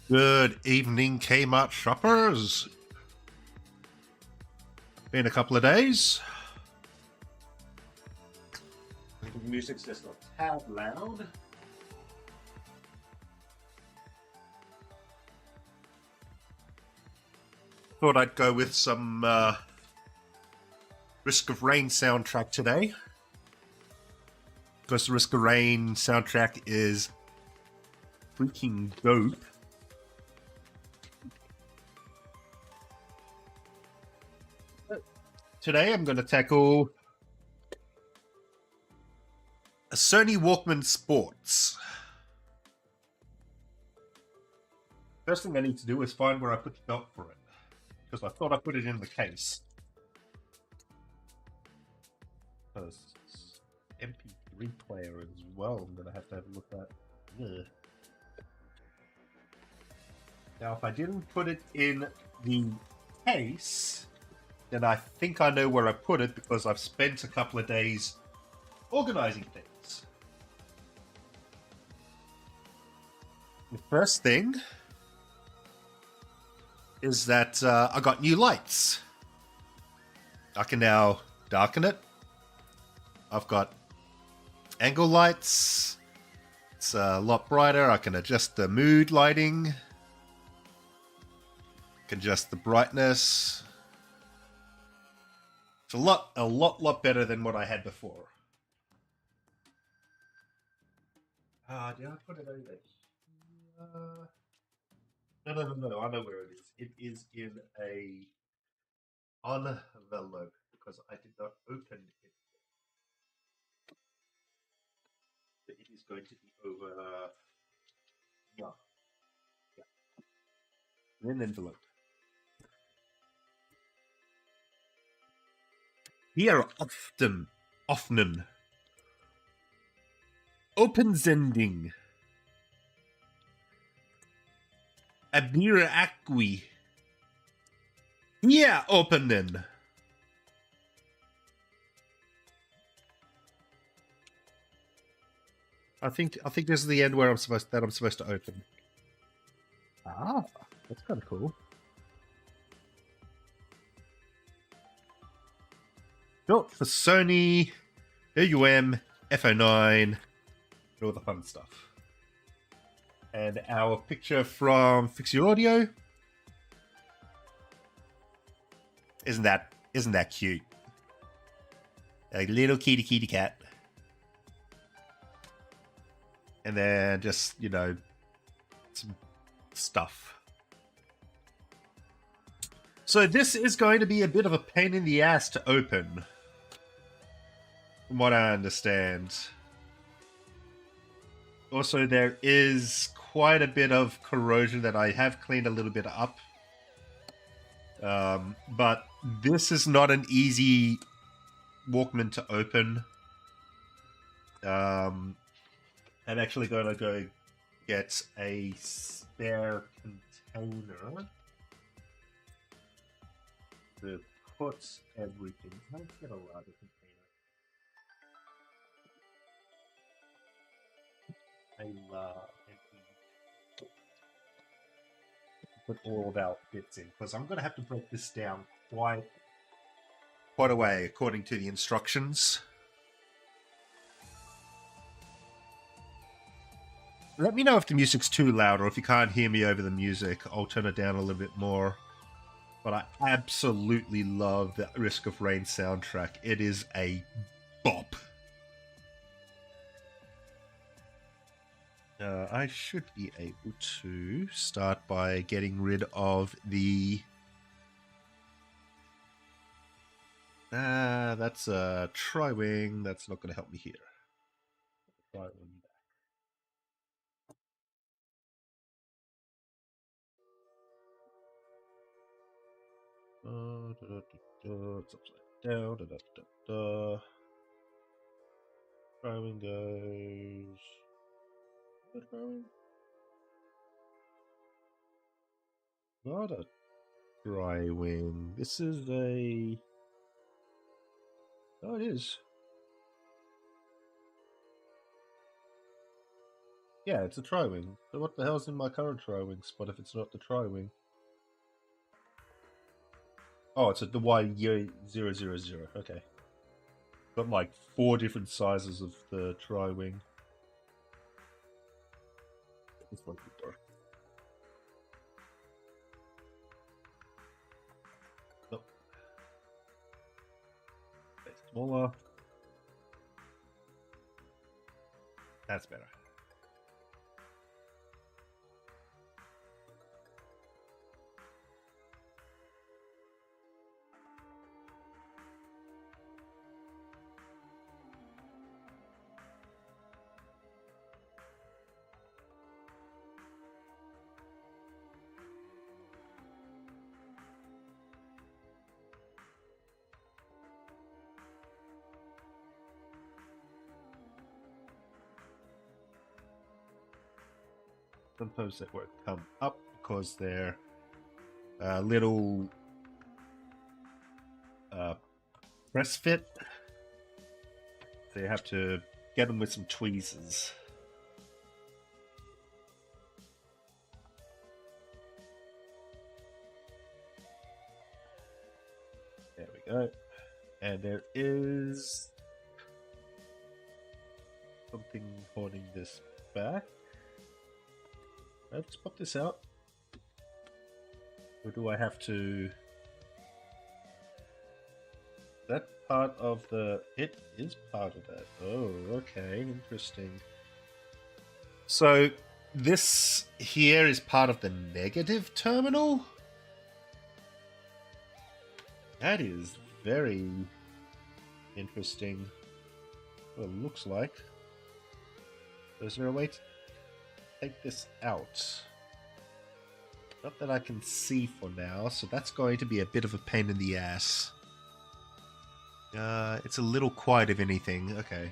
Good evening, Kmart shoppers. Been a couple of days. The music's just not tad loud. Thought I'd go with some Risk of Rain soundtrack today. Because the Risk of Rain soundtrack is freaking dope. Today I'm going to tackle a Sony Walkman Sports. First thing I need to do is find where I put the belt for it, because I thought I put it in the case. Because MP3 player as well, I'm going to have a look at. Ugh. Now, if I didn't put it in the case, then I think I know where I put it, because I've spent a couple of days organizing things. The first thing is that I got new lights. I can now darken it. I've got angle lights. It's a lot brighter. I can adjust the mood lighting. I can adjust the brightness. It's a lot better than what I had before. Did I put it over there? No. I know where it is. It is in a envelope because I did not open it. But it is going to be over. Yeah. In an envelope. Here often. Open-sending. Abir Acqui. Yeah, opening. I think this is the end where I'm supposed to open. Ah, that's kind of cool. Built for Sony, AUM, FO9, and all the fun stuff. And our picture from Fix Your Audio. Isn't that cute? A little kitty cat. And then just, some stuff. So this is going to be a bit of a pain in the ass to open, from what I understand. Also, there is quite a bit of corrosion that I have cleaned a little bit up. But this is not an easy Walkman to open. I'm actually going to go get a spare container to put everything. Let's get a larger container. Put all of our bits in, because I'm going to have to break this down quite a way according to the instructions. Let me know if the music's too loud, or if you can't hear me over the music. I'll turn it down a little bit more. But I absolutely love the Risk of Rain soundtrack. It is a bop. I should be able to start by getting rid of the... that's a tri-wing. That's not going to help me here. Tri-wing back. It's upside down. Tri-wing goes... Not a tri-wing. This is a... Oh, it is. Yeah, it's a tri-wing. So what the hell's in my current tri-wing spot if it's not the tri-wing? Oh, it's at the Y000. Okay. Got like 4 different sizes of the tri-wing. This one could work. Nope. Okay, smaller. That's better. Sometimes they won't come up because they're little press fit. So you have to get them with some tweezers. There we go. And there is something holding this back. Let's pop this out. Or do I have to... That part of the... It is part of that. Oh, okay. Interesting. So this here is part of the negative terminal? That is very interesting. Well, it looks like. Is there a way to take this out? Not that I can see for now, so that's going to be a bit of a pain in the ass. It's a little quiet if anything. Okay.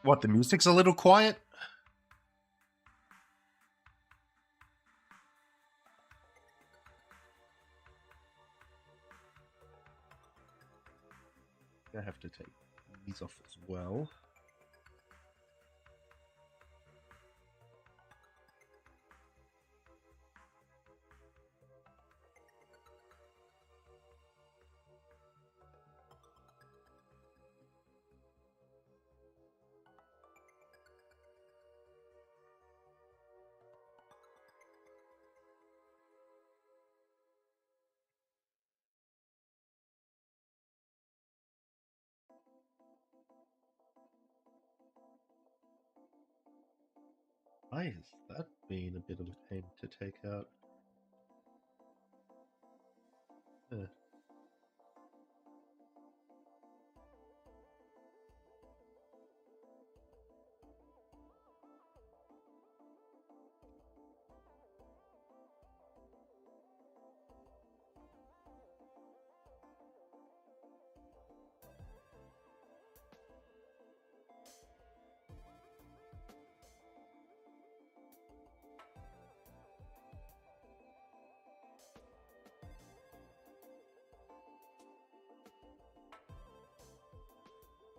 What, the music's a little quiet? I have to take these off as well. Why has that been a bit of a pain to take out?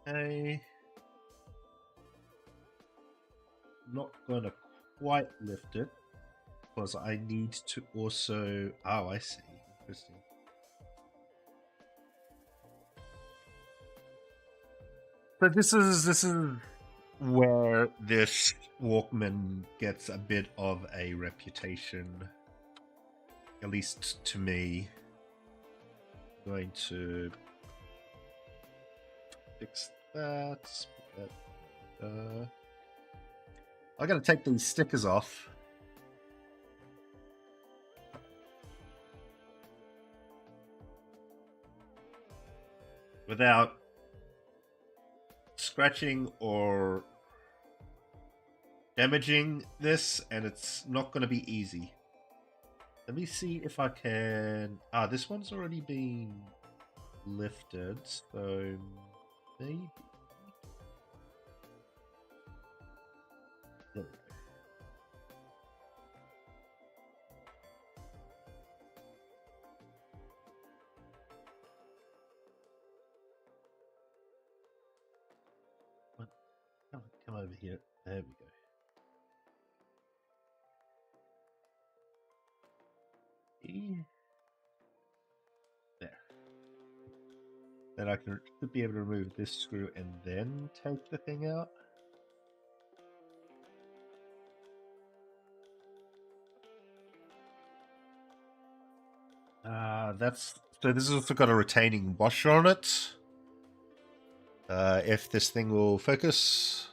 I'm not gonna quite lift it because I need to also... Oh, I see. Interesting. But this is where this Walkman gets a bit of a reputation, at least to me. I'm going to fix that. I gotta take these stickers off. Without scratching or damaging this, and it's not going to be easy. Let me see if I can... Ah, this one's already been lifted, so maybe... There we go. come over here. There we go. There. Then I should be able to remove this screw and then take the thing out. This has also got a retaining washer on it. If this thing will focus.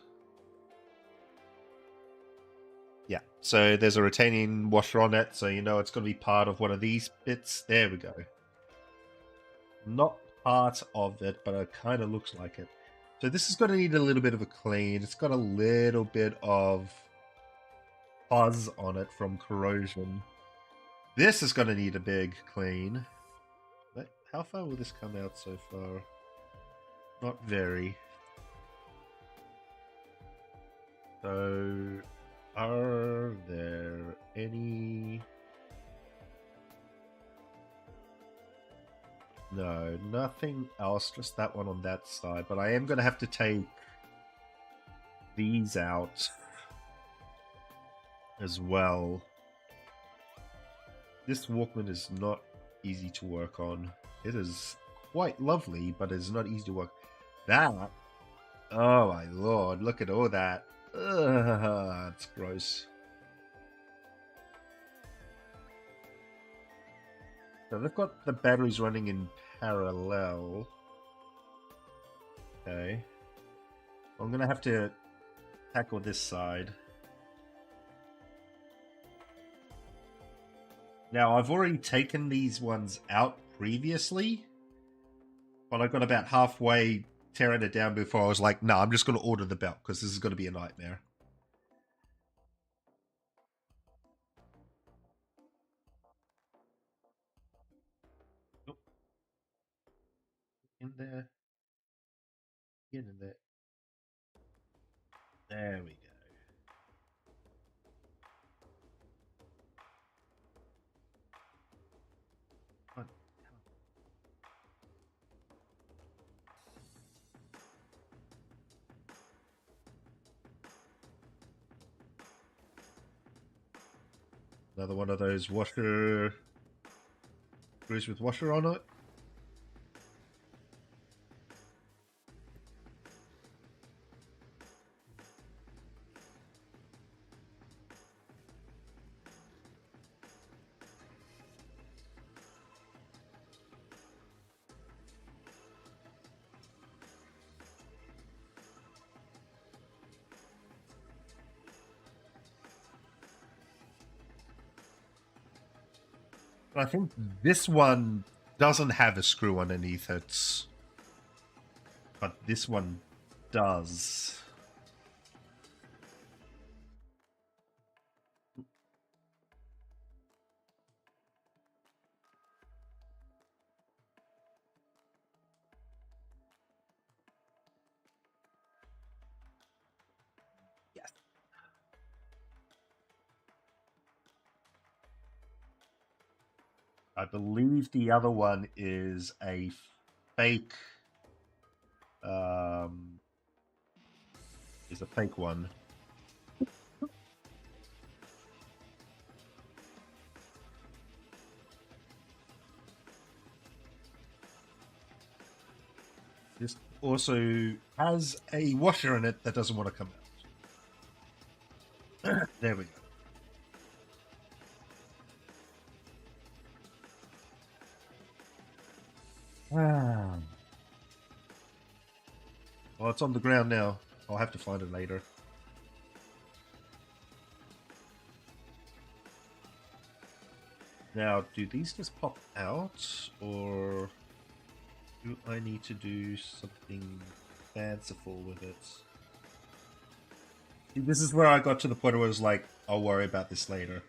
Yeah, so there's a retaining washer on it, so you know it's going to be part of one of these bits. There we go. Not part of it, but it kind of looks like it. So this is going to need a little bit of a clean. It's got a little bit of fuzz on it from corrosion. This is going to need a big clean. How far will this come out so far? Not very. So, are there any... No, nothing else, just that one on that side. But I am going to have to take these out as well. This Walkman is not easy to work on. It is quite lovely, but it's not easy to work. That, oh my lord, look at all that. Ugh, it's gross. So they've got the batteries running in parallel. Okay. I'm going to have to tackle this side. Now, I've already taken these ones out previously, but I got about halfway tearing it down before I was like, no, I'm just going to order the belt because this is going to be a nightmare. Oh. In there. Get in there. There we go. Come on. Another one of those washer screws with washer on it. I think this one doesn't have a screw underneath it, but this one does. Yes. I believe the other one is a fake. Is a fake one. This also has a washer in it that doesn't want to come out. There we go. Ah. Well, it's on the ground now. I'll have to find it later. Now, do these just pop out, or do I need to do something fanciful with it? See, this is where I got to the point where I was like, I'll worry about this later.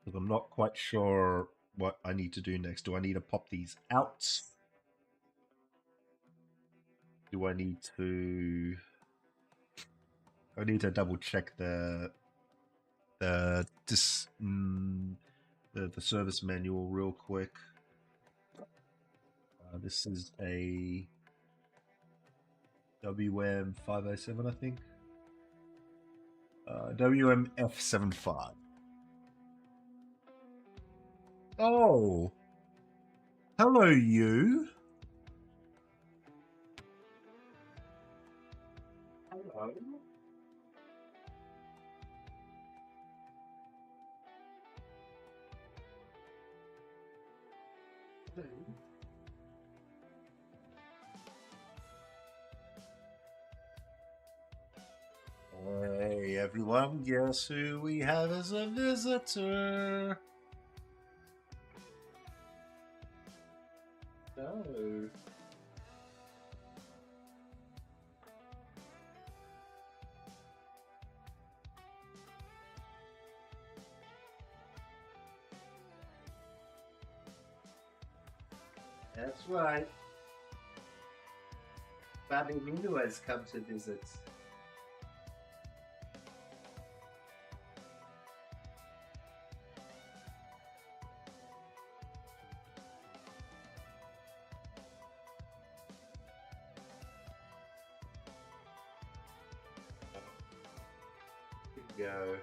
Because I'm not quite sure what I need to do next. Do I need to pop these out? Do I need to... double check the the service manual real quick. This is a WM507, I think. WMF75. Oh, hello, you. Hello. Hey everyone, guess who we have as a visitor? No. That's right. Baby Minu has come to visit. Go.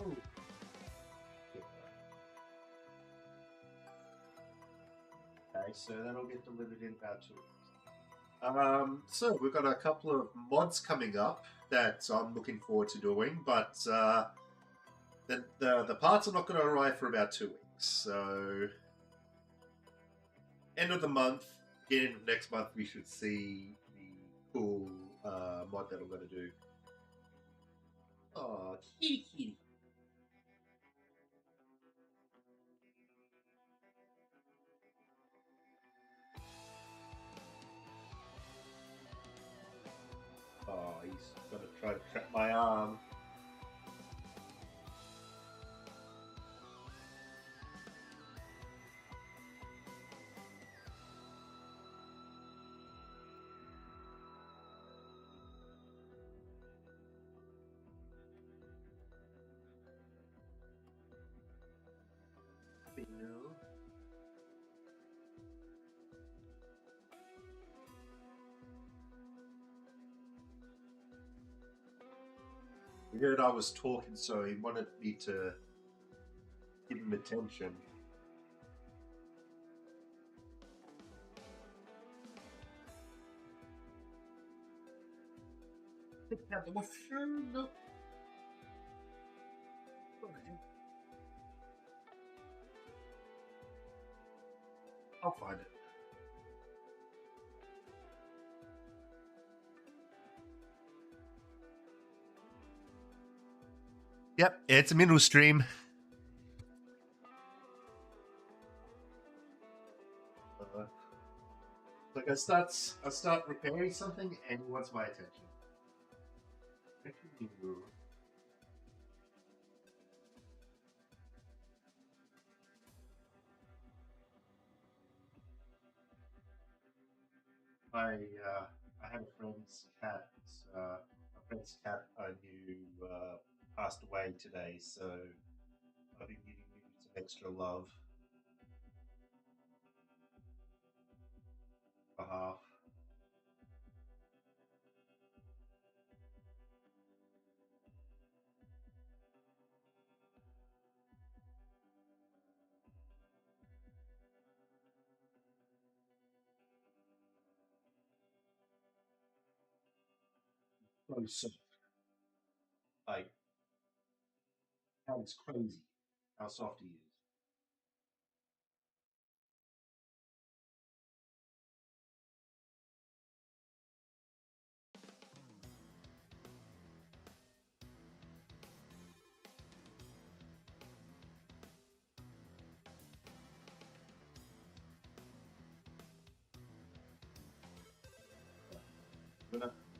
Ooh. Okay, so that'll get delivered in about 2 weeks. So we've got a couple of mods coming up that I'm looking forward to doing, but the parts are not going to arrive for about 2 weeks. So end of the month, beginning of next month, we should see the cool mod that I'm going to do. Oh, kitty kitty. Oh, he's going to try to trap my arm. He heard I was talking, so he wanted me to give him attention. I'll find it. Yep, it's a Minnow stream. Like I start repairing something, and he wants my attention. I had a friend's cat. My friend's cat I knew passed away today, so I've been giving him some extra love. Behalf. So soft. Like, that is crazy how soft he is.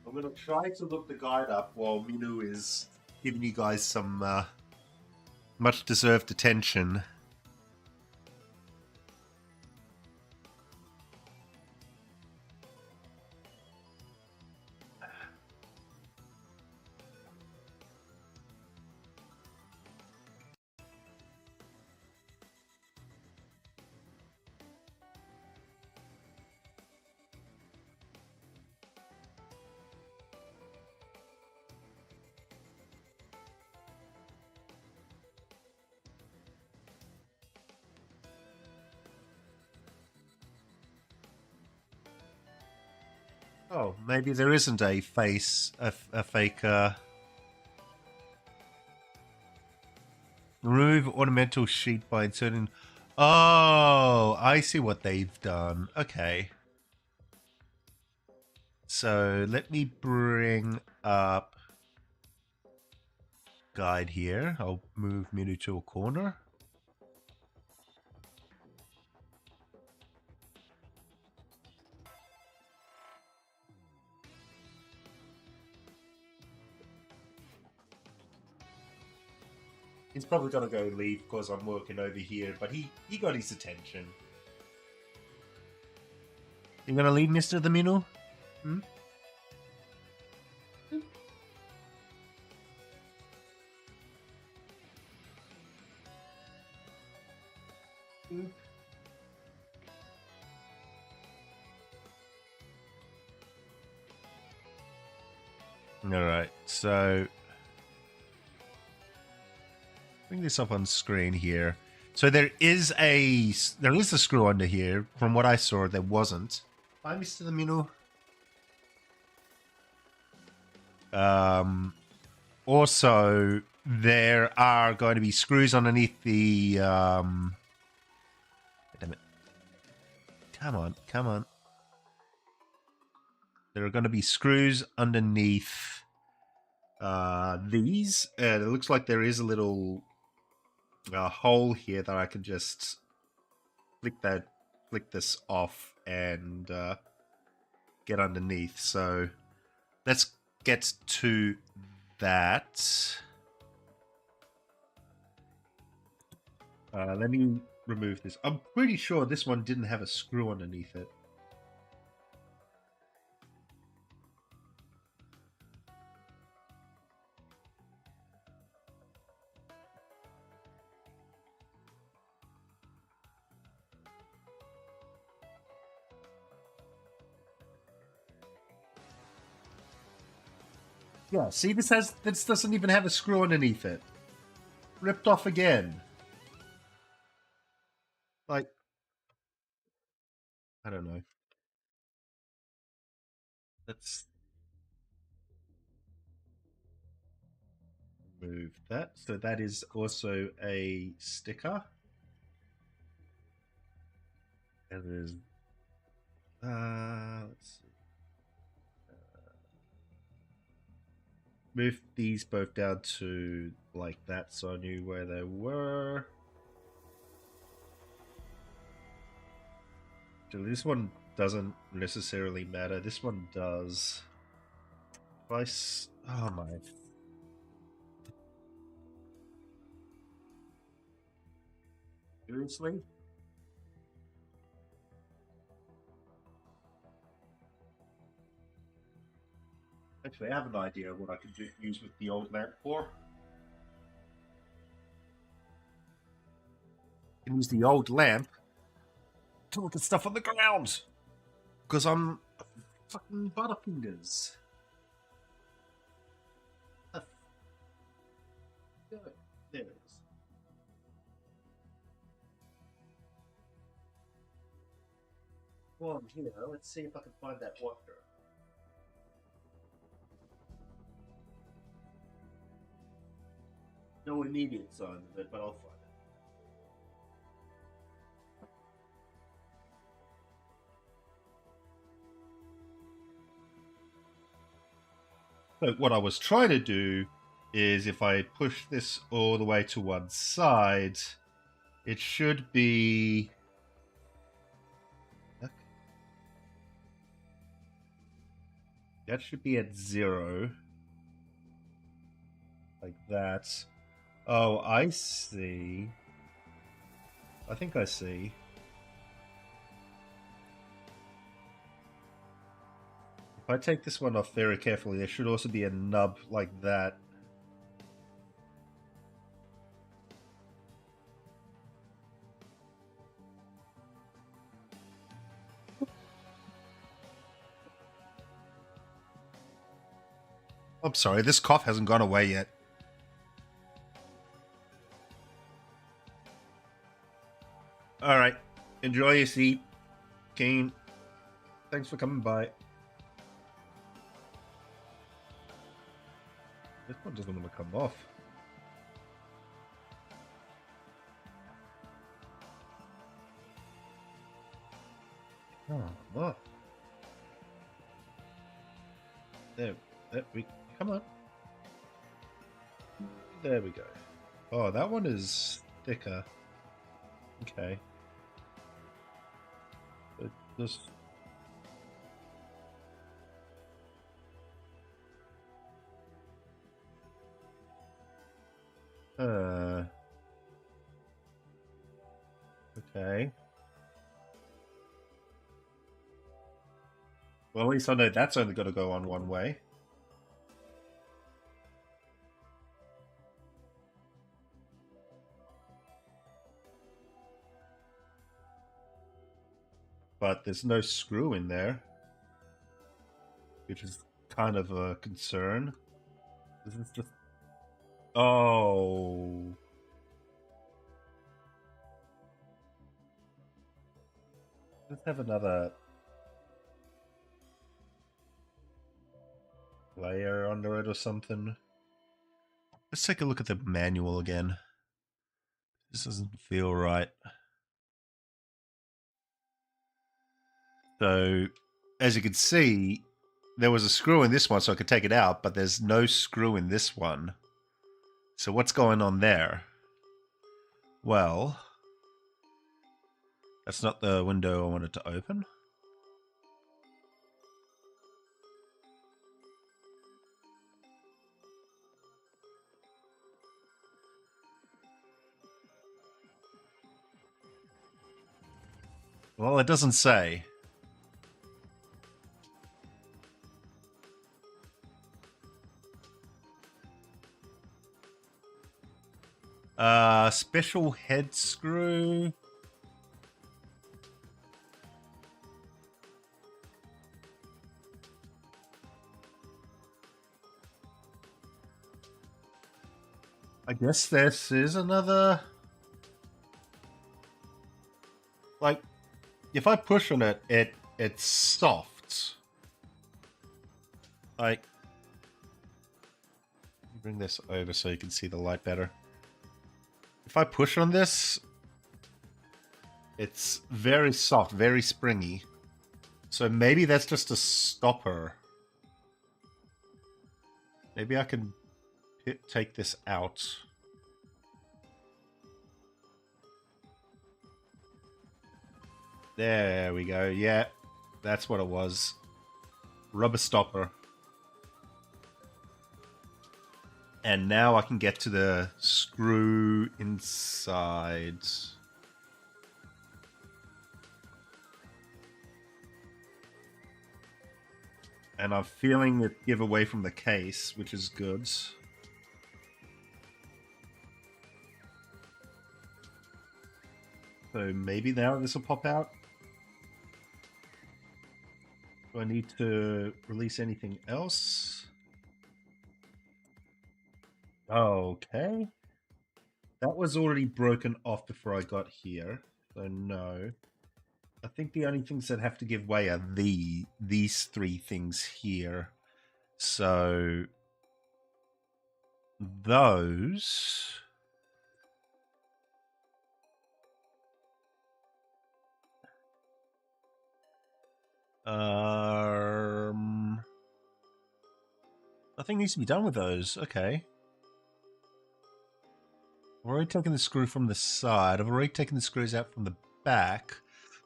I'm gonna try to look the guide up while Minu is giving you guys some much deserved attention. Oh, maybe there isn't a face, a fake. Remove ornamental sheet by inserting. Oh, I see what they've done. Okay. So let me bring up guide here. I'll move Minu to a corner. He's probably gonna go leave because I'm working over here, but he got his attention. You gonna leave, Mr. the Minu? Hmm? All right, so bring this up on screen here. So there is a screw under here. From what I saw, there wasn't. Hi, Mr. the Minu. Also, there are going to be screws underneath the. Damn it! Come on, come on. There are going to be screws underneath these, and it looks like there is a little hole here that I can just flick this off and get underneath. So let's get to that. Let me remove this. I'm pretty sure this one didn't have a screw underneath it. Yeah, see, this doesn't even have a screw underneath it. Ripped off again. Like, I don't know. Let's move that. So that is also a sticker. And there's let's see. Move these both down to like that so I knew where they were. So this one doesn't necessarily matter. This one does. Oh my. Seriously? Actually, I have an idea of what I could use with the old lamp for. I can use the old lamp to look at stuff on the ground. Because I'm fucking butterfingers. There it is. Well, here, let's see if I can find that water. No immediate sign of it, but I'll find it. So what I was trying to do is if I push this all the way to one side, it should be... That should be at 0. Like that. Oh, I see. I think I see. If I take this one off very carefully, there should also be a nub like that. I'm sorry, this cough hasn't gone away yet. Alright, enjoy your seat. Kane, thanks for coming by. What doesn't want to come off? Oh, what? There we come on. There we go. Oh, that one is thicker. Okay. It just okay. Well, at least I know that's only got to go on one way. But there's no screw in there, which is kind of a concern. This is just... Oh. Let's have another layer under it or something. Let's take a look at the manual again. This doesn't feel right. So, as you can see, there was a screw in this one, so I could take it out, but there's no screw in this one. So what's going on there? Well, that's not the window I wanted to open. Well, it doesn't say. Special head screw. I guess this is another... Like, if I push on it, it's soft. Like, bring this over so you can see the light better. If I push on this, it's very soft, very springy. So maybe that's just a stopper. Maybe I can take this out. There we go. Yeah, that's what it was. Rubber stopper. And now I can get to the screw inside. And I'm feeling it give away from the case, which is good. So maybe now this will pop out. Do I need to release anything else? Okay. That was already broken off before I got here, so no. I think the only things that have to give way are these three things here. So those... Nothing needs to be done with those. Okay. I've already taken the screw from the side. I've already taken the screws out from the back.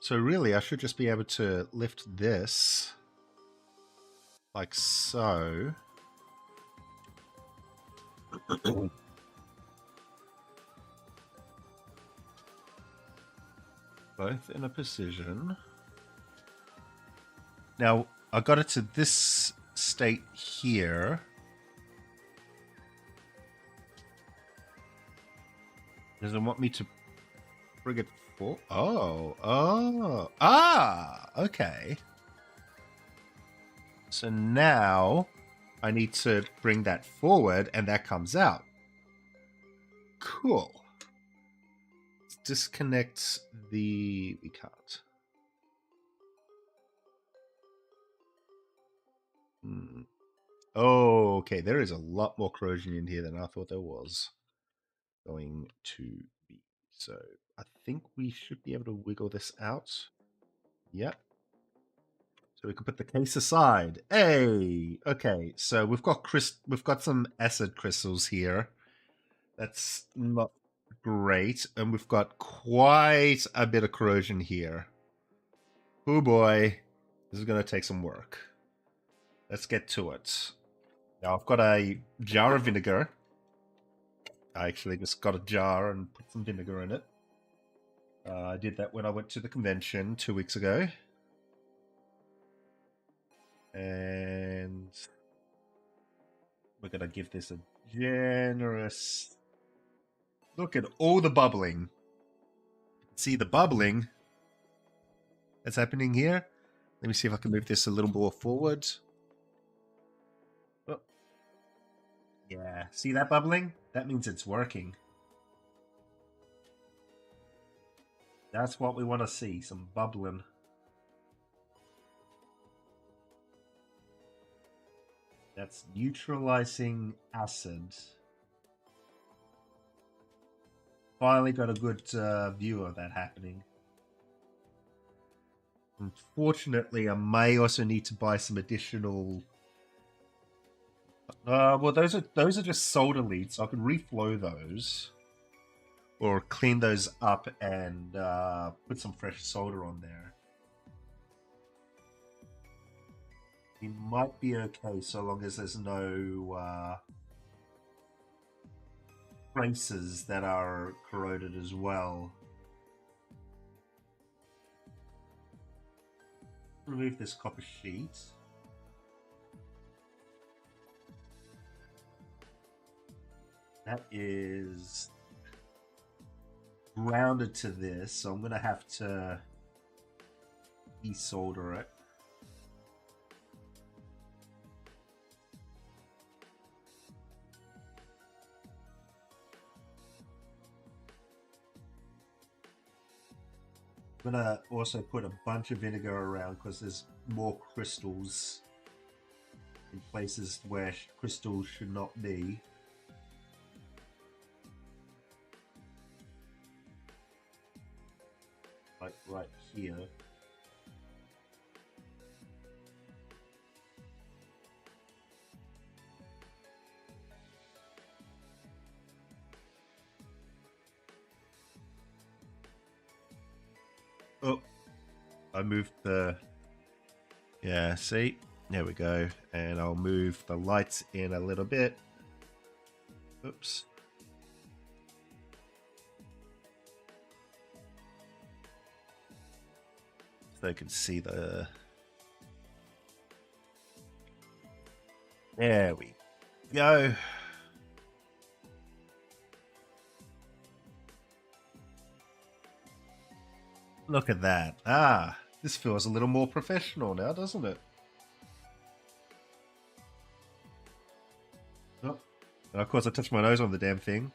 So really, I should just be able to lift this like so. Both in a position. Now, I got it to this state here. Does it want me to bring it forward? Okay. So now I need to bring that forward and that comes out. Cool. Let's disconnect the... We can't. Oh, okay. There is a lot more corrosion in here than I thought there was going to be. So I think we should be able to wiggle this out. Yep. So we can put the case aside. Hey, okay. So we've got some acid crystals here. That's not great, and we've got quite a bit of corrosion here. Oh boy, this is going to take some work. Let's get to it. Now I've got a jar of vinegar. I actually just got a jar and put some vinegar in it. I did that when I went to the convention 2 weeks ago. And we're going to give this a generous... Look at all the bubbling. See the bubbling that's happening here? Let me see if I can move this a little more forward. Oh. Yeah, see that bubbling? That means it's working. That's what we want to see, some bubbling. That's neutralizing acid. Finally got a good view of that happening. Unfortunately, I may also need to buy some additional... well, those are just solder leads, so I can reflow those. Or clean those up and put some fresh solder on there. It might be okay so long as there's no traces that are corroded as well. Remove this copper sheet. That is grounded to this, so I'm going to have to desolder it. I'm going to also put a bunch of vinegar around because there's more crystals in places where crystals should not be. Like right here. Oh, I moved the... Yeah, see? There we go. And I'll move the lights in a little bit. Oops. So you can see the... There we go. Look at that. Ah, this feels a little more professional now, doesn't it? Oh, and of course I touched my nose on the damn thing.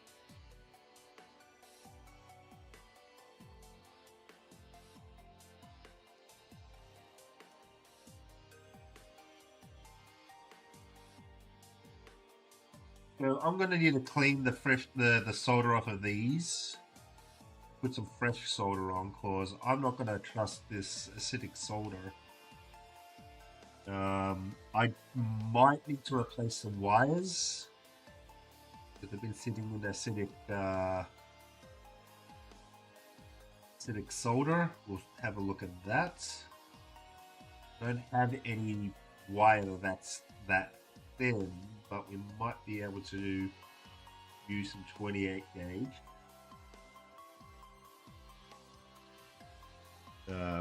So I'm going to need to clean the solder off of these. Put some fresh solder on because I'm not going to trust this acidic solder. I might need to replace some wires because they've been sitting in acidic solder. We'll have a look at that. Don't have any wire that's that thin, but we might be able to use some 28 gauge.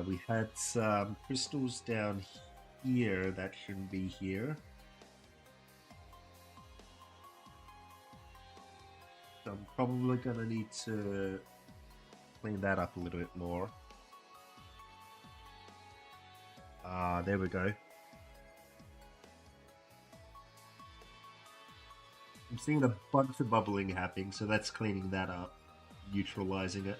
We had some crystals down here that shouldn't be here. So I'm probably going to need to clean that up a little bit more. There we go. I'm seeing a bunch of bubbling happening, so that's cleaning that up, neutralizing it.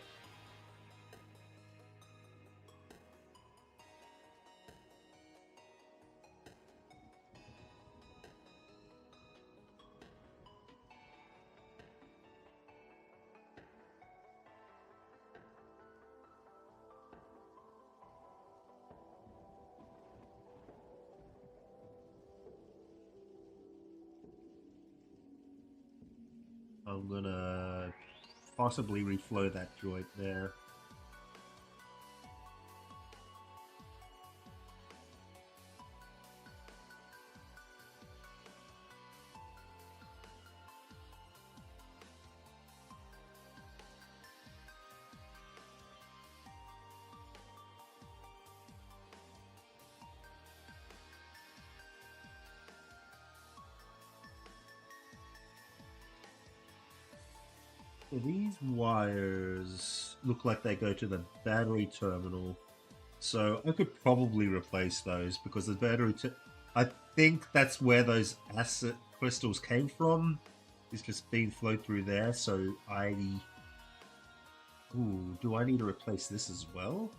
I'm gonna possibly reflow that joint there. So these wires look like they go to the battery terminal. So I could probably replace those because the I think that's where those acid crystals came from. It's just being flowed through there. So ooh, do I need to replace this as well?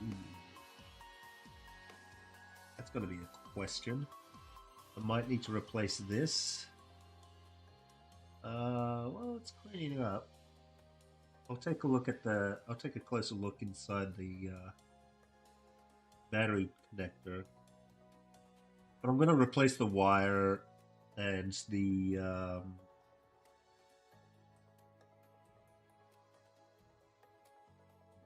Ooh, that's going to be a question. I might need to replace this. Well, it's cleaning up. I'll take a look at I'll take a closer look inside the battery connector. But I'm going to replace the wire and the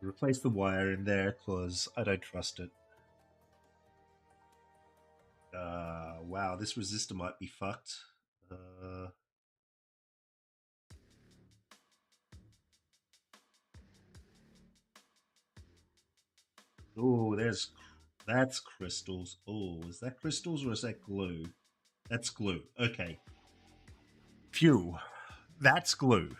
replace the wire in there because I don't trust it. Wow, this resistor might be fucked. Oh, that's crystals. Oh, is that crystals or is that glue? That's glue. Okay. Phew. That's glue.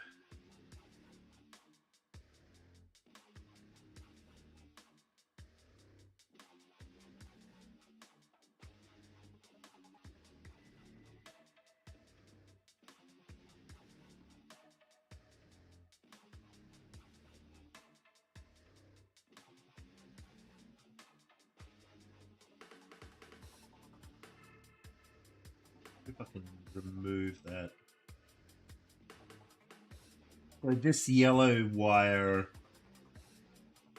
If I can remove that. So this yellow wire,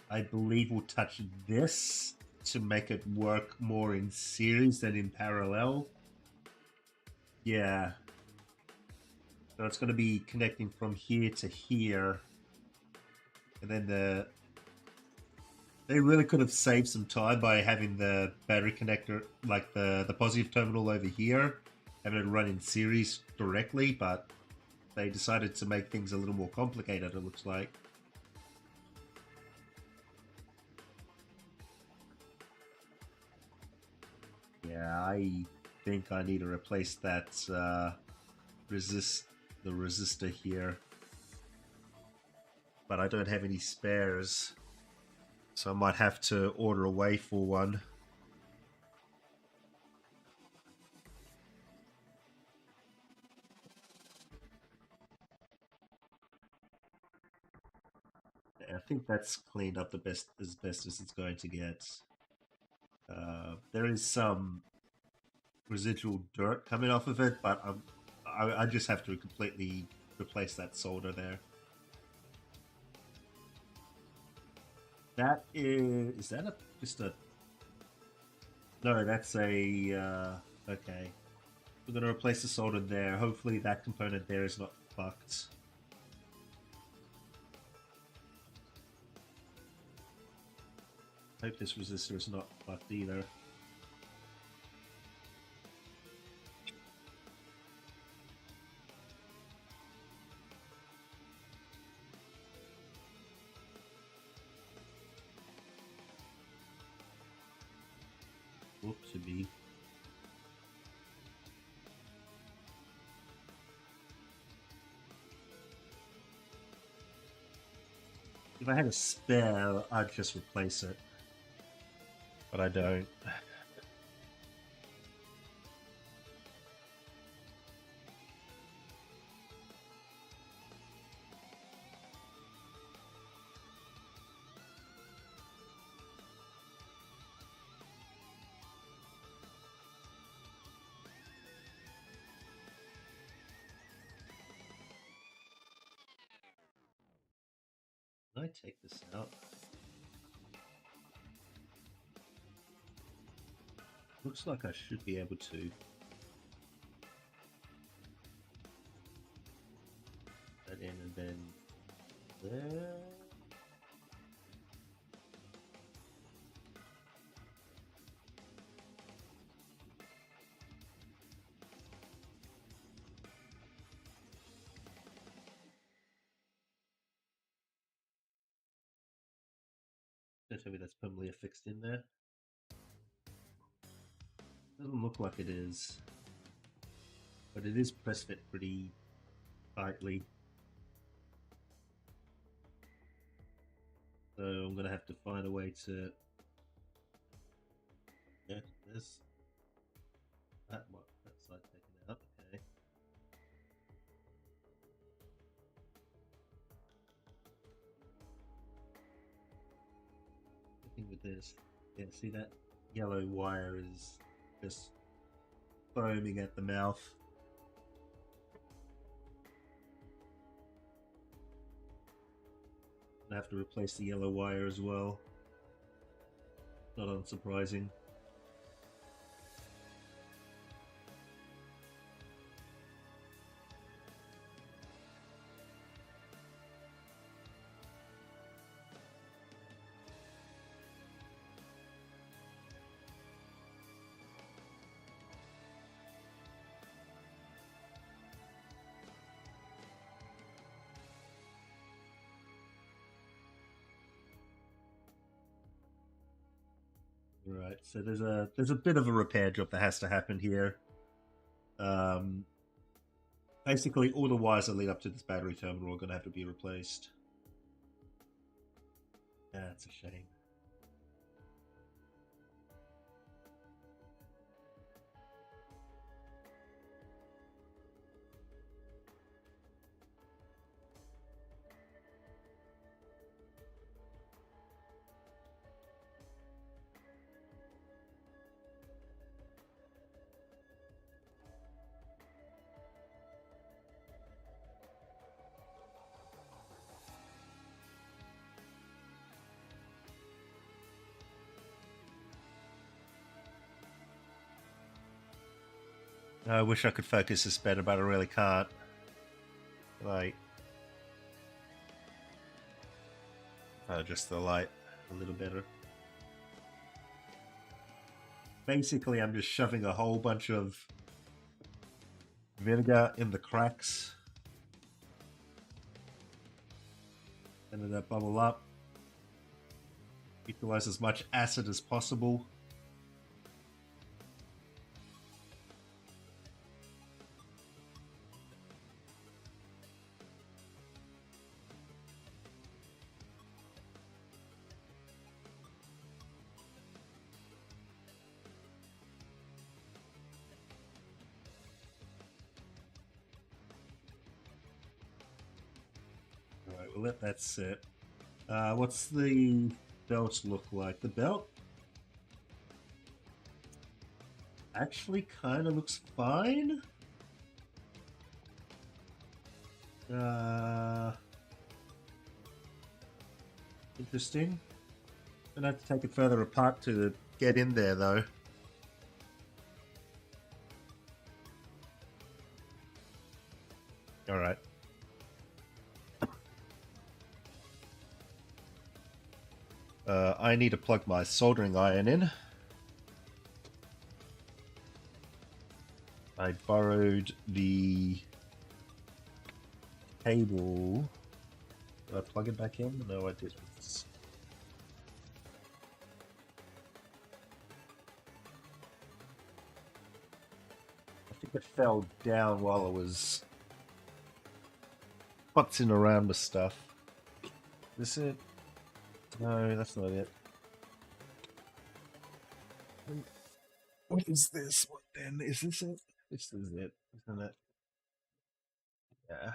I believe, will touch this to make it work more in series than in parallel. Yeah. So it's going to be connecting from here to here. And then they really could have saved some time by having the battery connector, like the positive terminal over here, having it run in series directly, but they decided to make things a little more complicated, it looks like. Yeah, I think I need to replace that the resistor here. But I don't have any spares, so I might have to order away for one. I think that's cleaned up as best as it's going to get. There is some residual dirt coming off of it, but I just have to completely replace that solder there. That is that just a no? That's a okay. We're gonna replace the solder there. Hopefully that component there is not fucked. Hope this resistor is not fucked either. Look to be. If I had a spare, I'd just replace it. But I don't. Can I take this out? Looks like I should be able to. that in and then there. Don't tell me that's permanently affixed in there. Doesn't look like it is, but it is press fit pretty tightly. So I'm gonna have to find a way to. Yeah, there's that one. That side taken out. Okay. The thing with this, yeah, see that yellow wire is just foaming at the mouth. I have to replace the yellow wire as well. Not unsurprising. Right, so there's a bit of a repair job that has to happen here. Basically, all the wires that lead up to this battery terminal are going to have to be replaced. That's a shame. I wish I could focus this better, but I really can't. Like, just the light a little better. Basically, I'm just shoving a whole bunch of vinegar in the cracks. And then that bubble up. Utilize as much acid as possible. Alright, we'll let that sit. What's the belt look like? The belt actually kind of looks fine. Interesting. Gonna have to take it further apart to get in there, though. All right. I need to plug my soldering iron in. I borrowed the cable. Did I plug it back in? No, I didn't. I think it fell down while I was putzing around with stuff. Is this it? No, that's not it. What is this? What then? Is this it? This is it, isn't it? Yeah.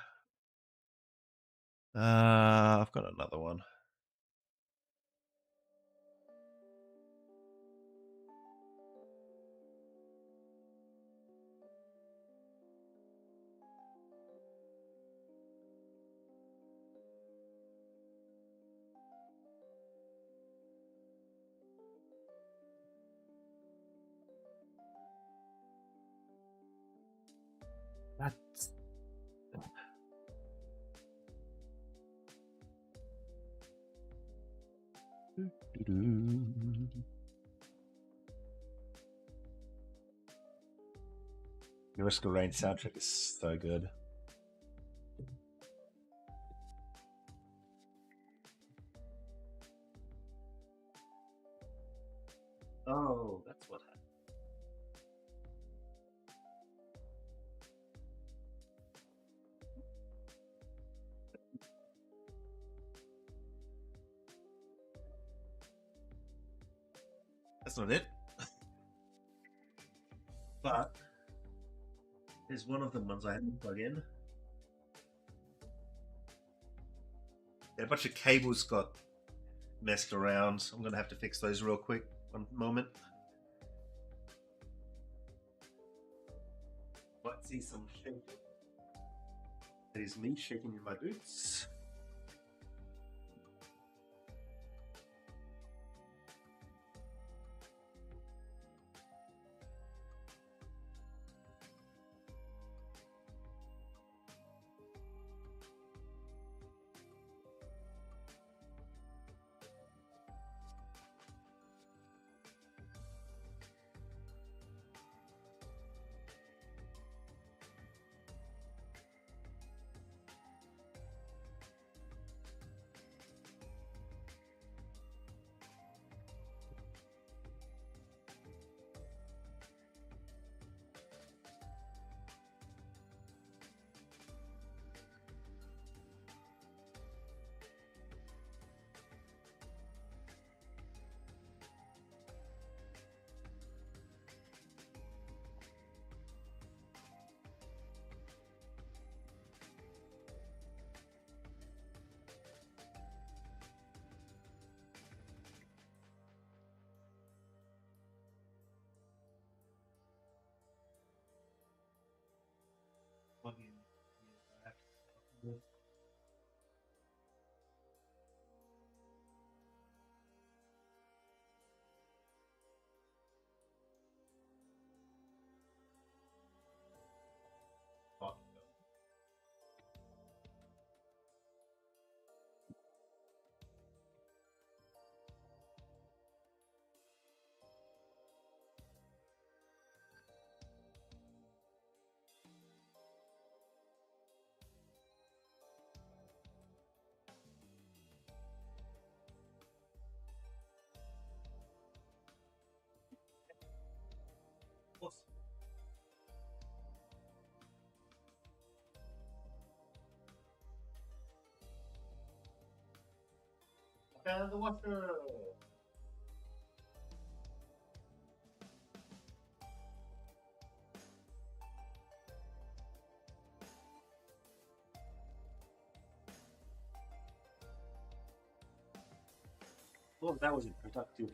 I've got another one. That's The Risk of Rain soundtrack is so good. Oh, that's what happened. That's not it. But there's one of the ones I had to plug in. Yeah, a bunch of cables got messed around. I'm going to have to fix those real quick. One moment. Might see some shaking. That is me shaking in my boots. Plug in. And the washer. Well, that was a productive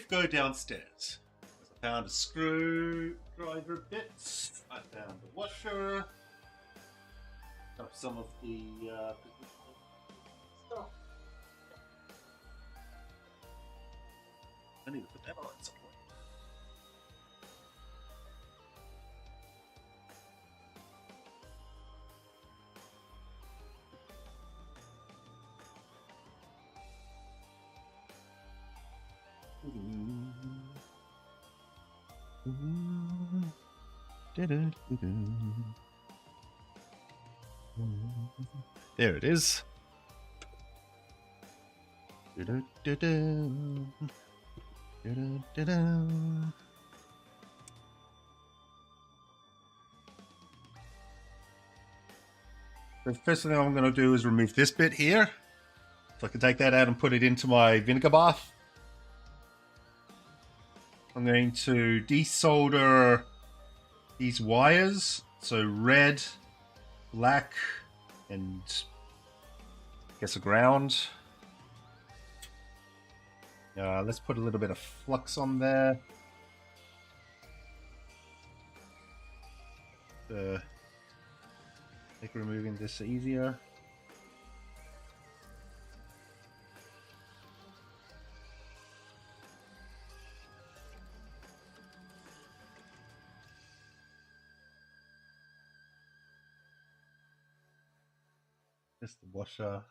go downstairs. I found a screwdriver bits. I found the washer. Got some of the stuff. I need to put that on somewhere. There it is. The first thing I'm going to do is remove this bit here. So I can take that out and put it into my vinegar bath. I'm going to desolder these wires. So red, black, and I guess a ground. Let's put a little bit of flux on there. Make removing this easier. Just the washer.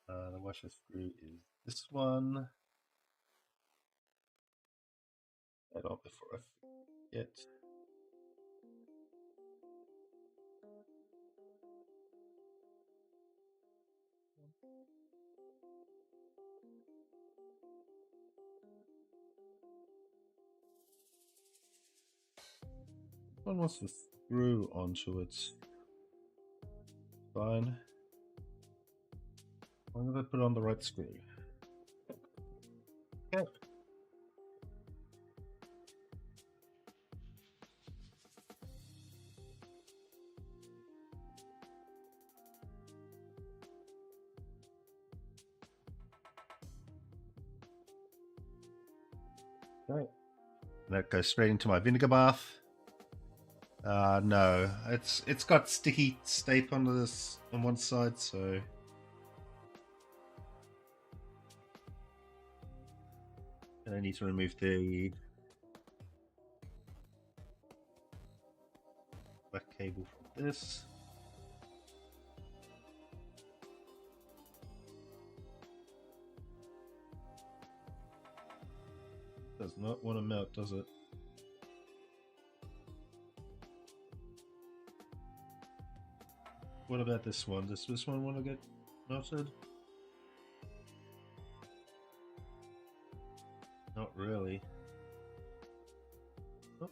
The washer screw is this one. That on before I forget. One wants to screw onto it. Fine. I'm gonna put on the right screw. Okay. Right. That goes straight into my vinegar bath. No, it's got sticky tape on this on one side, so and I need to remove the back cable from this. Does not want to melt, does it? What about this one? Does this one want to get melted? Not really. Oh.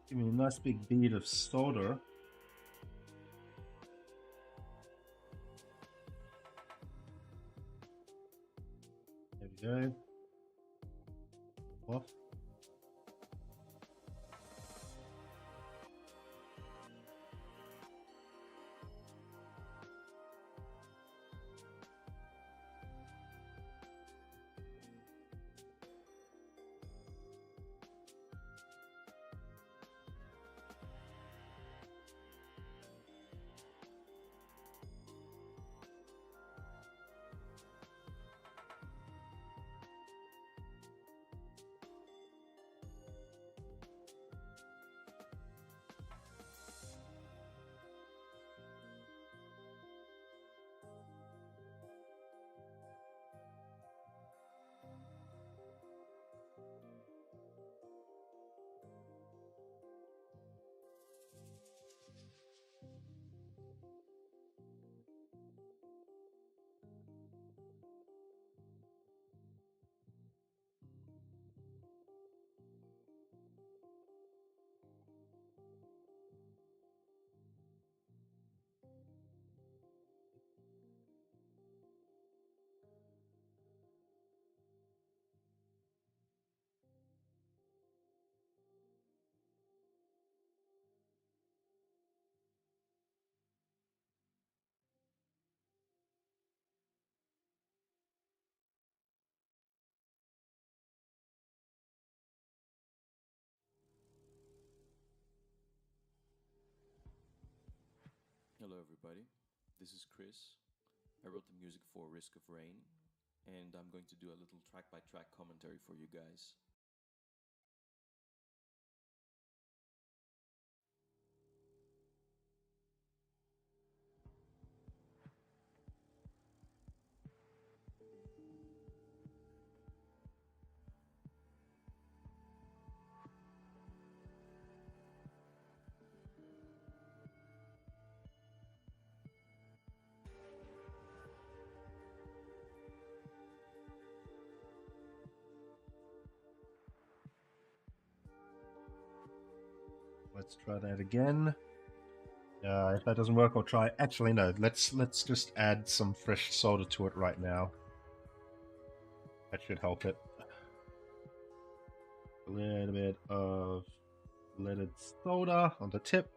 Give me a nice big bead of solder. There we go. Off. Hello, everybody. This is Chris. I wrote the music for Risk of Rain, and I'm going to do a little track by track commentary for you guys. Let's try that again. If that doesn't work, I'll try. Actually, no. Let's just add some fresh solder to it right now. That should help it. A little bit of leaded solder on the tip.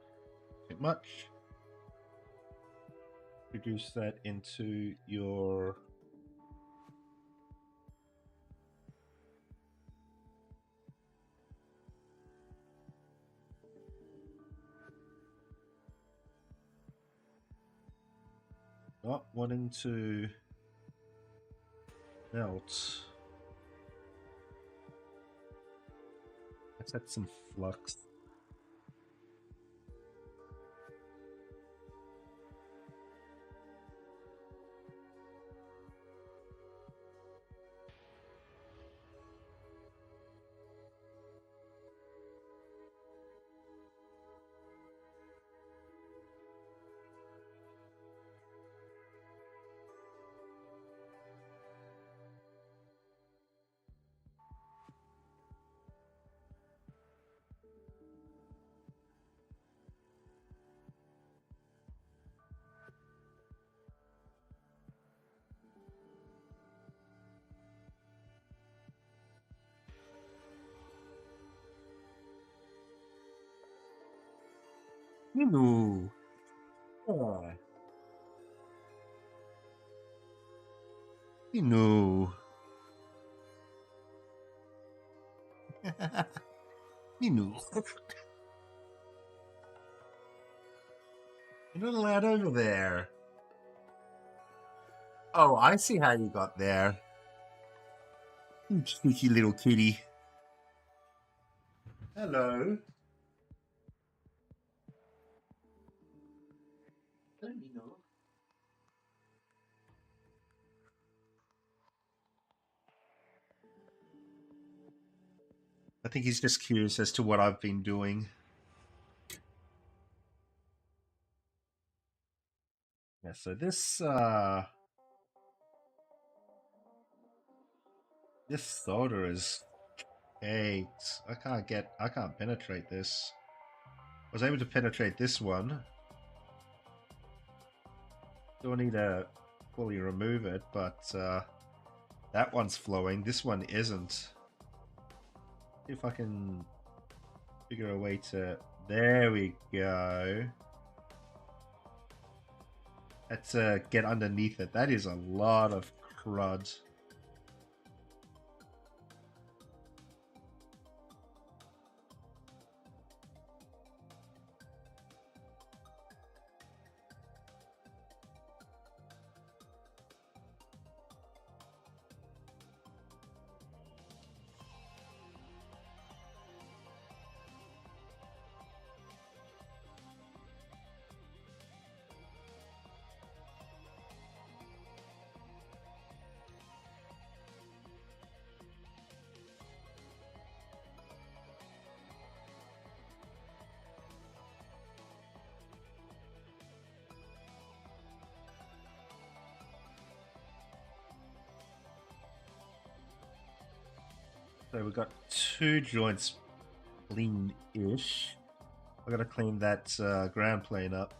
Too much. Reduce that into your not wanting to melt. Let's add some flux. You know. Yeah. You know. You know. You're not allowed over there. Oh, I see how you got there. You cheeky little kitty. Hello. Let me know. I think he's just curious as to what I've been doing. Yeah, so this solder is caked. I can't penetrate this. I was able to penetrate this one. Still need to fully remove it, but that one's flowing. This one isn't. See if I can figure a way to... There we go. Let's get underneath it. That is a lot of crud. So we've got two joints clean-ish. I gotta clean that ground plane up.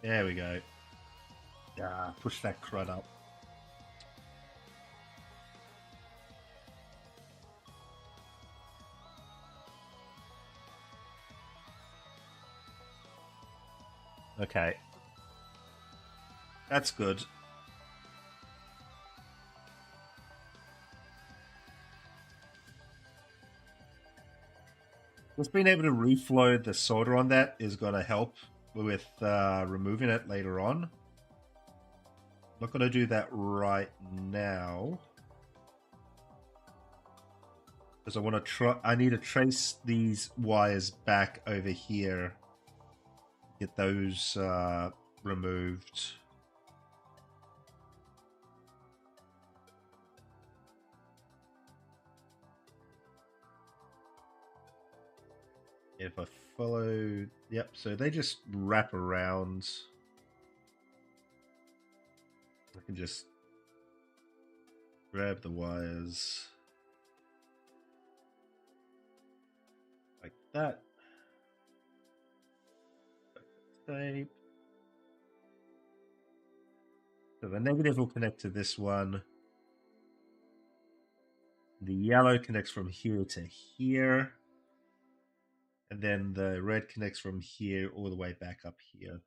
There we go. Ah, push that crud up. Okay. That's good. Just being able to reflow the solder on that is going to help with removing it later on. Not going to do that right now. Because I want to try... I need to trace these wires back over here. Get those removed. If I follow... Yep, so they just wrap around. I can just grab the wires like that. Tape. So the negative will connect to this one. The yellow connects from here to here. And then the red connects from here all the way back up here.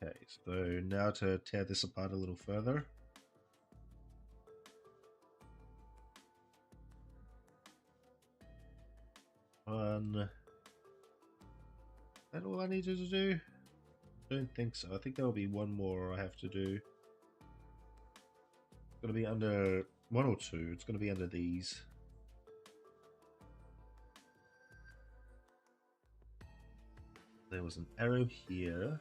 Okay, so now to tear this apart a little further. Is that all I needed to do? I don't think so. I think there'll be one more I have to do. It's going to be under one or two. It's going to be under these. There was an arrow here.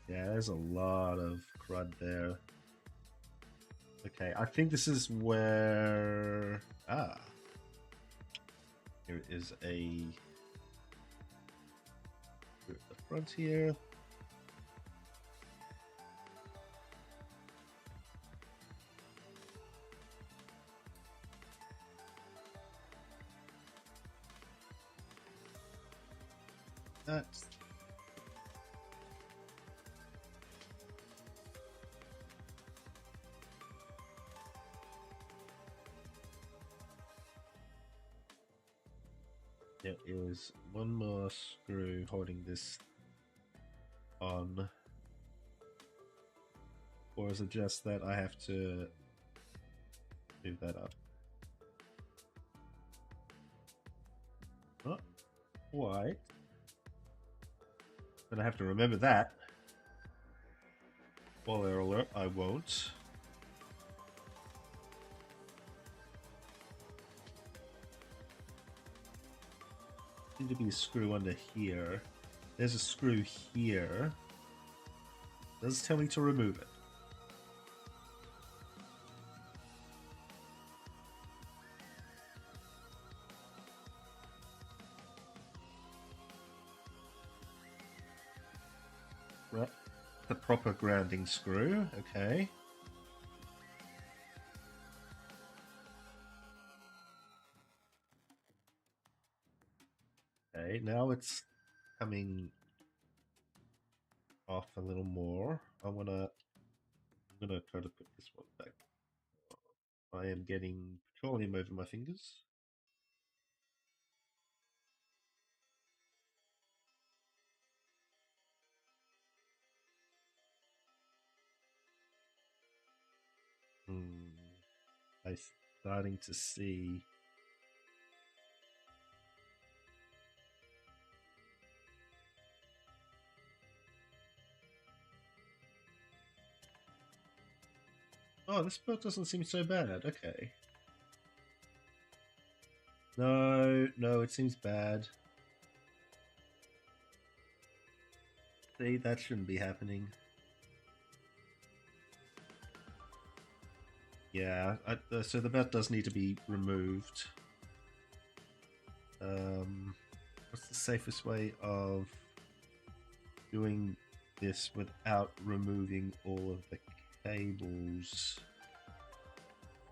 Yeah, there's a lot of crud there. Okay, I think this is where... Ah. Here is a... At the front here. That's... There is one more screw holding this on. Or is it just that I have to move that up? Not quite. But I have to remember that. Spoiler alert, I won't. Need to be a screw under here. There's a screw here. Does tell me to remove it. Right. The proper grounding screw, okay. Okay, now it's coming off a little more. I'm gonna try to put this one back. I am getting petroleum over my fingers. I'm starting to see. Oh, this part doesn't seem so bad. Okay. No, it seems bad. See, that shouldn't be happening. Yeah, so the belt does need to be removed. What's the safest way of doing this without removing all of the cables?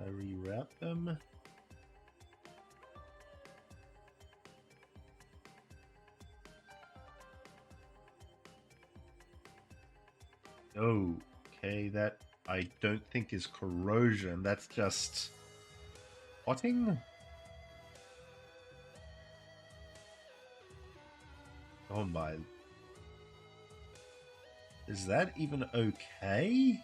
I reroute them. Okay, that I don't think is corrosion. That's just potting. Oh my. Is that even okay?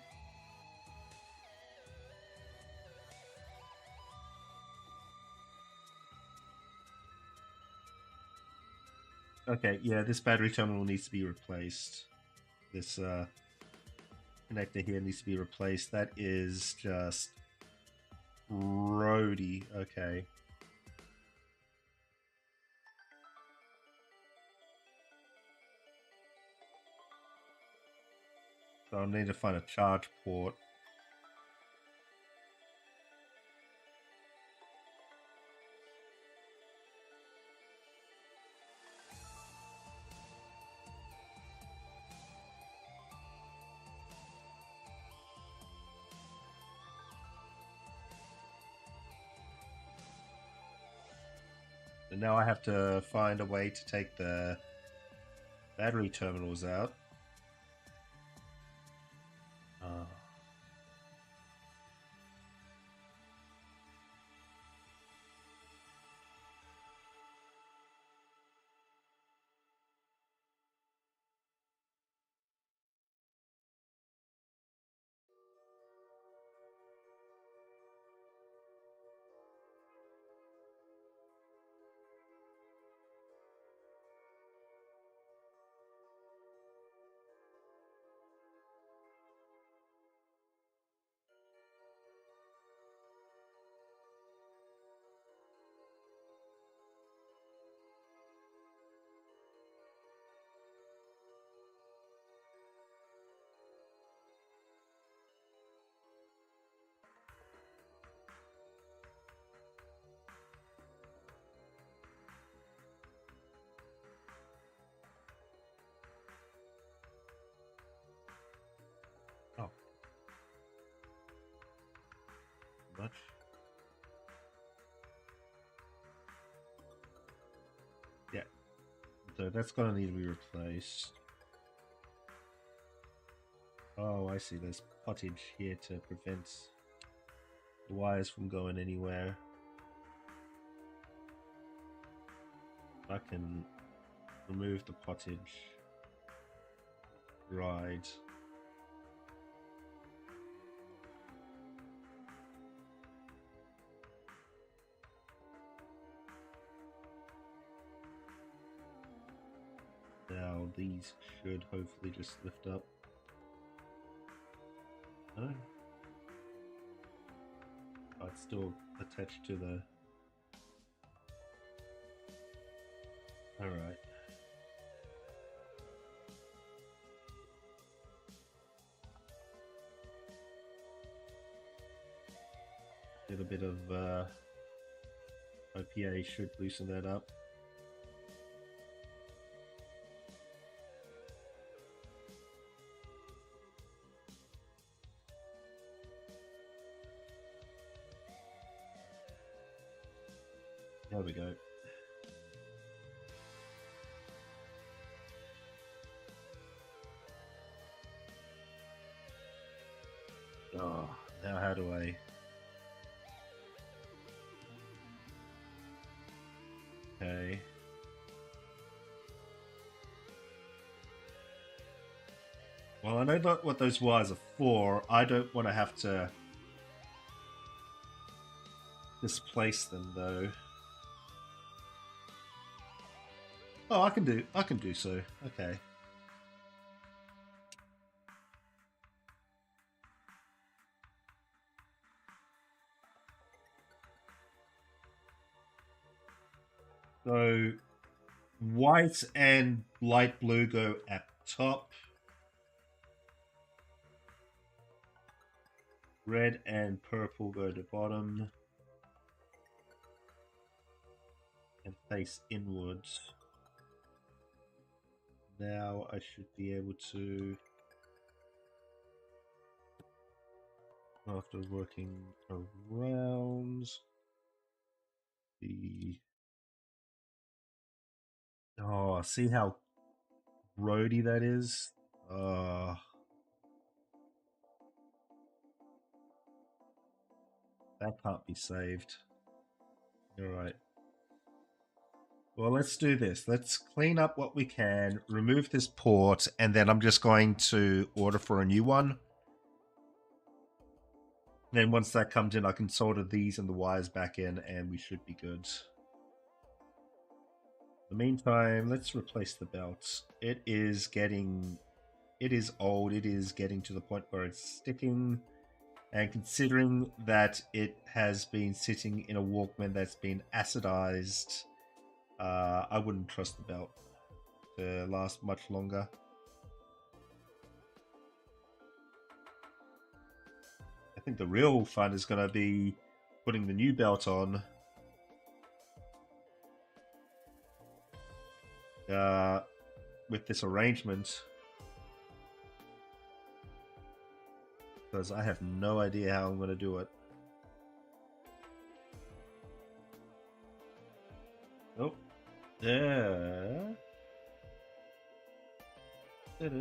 Okay, yeah, this battery terminal needs to be replaced. This connector here needs to be replaced. That is just roady. Okay. So I'll need to find a charge port. And now I have to find a way to take the battery terminals out. Oh. Much. Yeah. So that's gonna need to be replaced. Oh, I see. There's pottage here to prevent the wires from going anywhere. I can remove the pottage. Right. Now these should hopefully just lift up. No? Oh, it's still attached to the... Alright. A little bit of OPA should loosen that up. There we go. Oh, now how do I... Okay. Well, I know not what those wires are for. I don't want to have to displace them though. Oh, I can do so. Okay. So white and light blue go at top. Red and purple go to bottom. And face inwards. Now I should be able to, after working around the... Oh, see how roady that is? That can't be saved. Alright. Well, let's do this. Let's clean up what we can, remove this port, and then I'm just going to order for a new one. Then once that comes in, I can solder these and the wires back in, and we should be good. In the meantime, let's replace the belt. It is old. It is getting to the point where it's sticking. And considering that it has been sitting in a Walkman that's been acidized, I wouldn't trust the belt to last much longer. think the real fun is going to be putting the new belt on. With this arrangement. Because I have no idea how I'm going to do it. Oh. Yeah. Ta-da.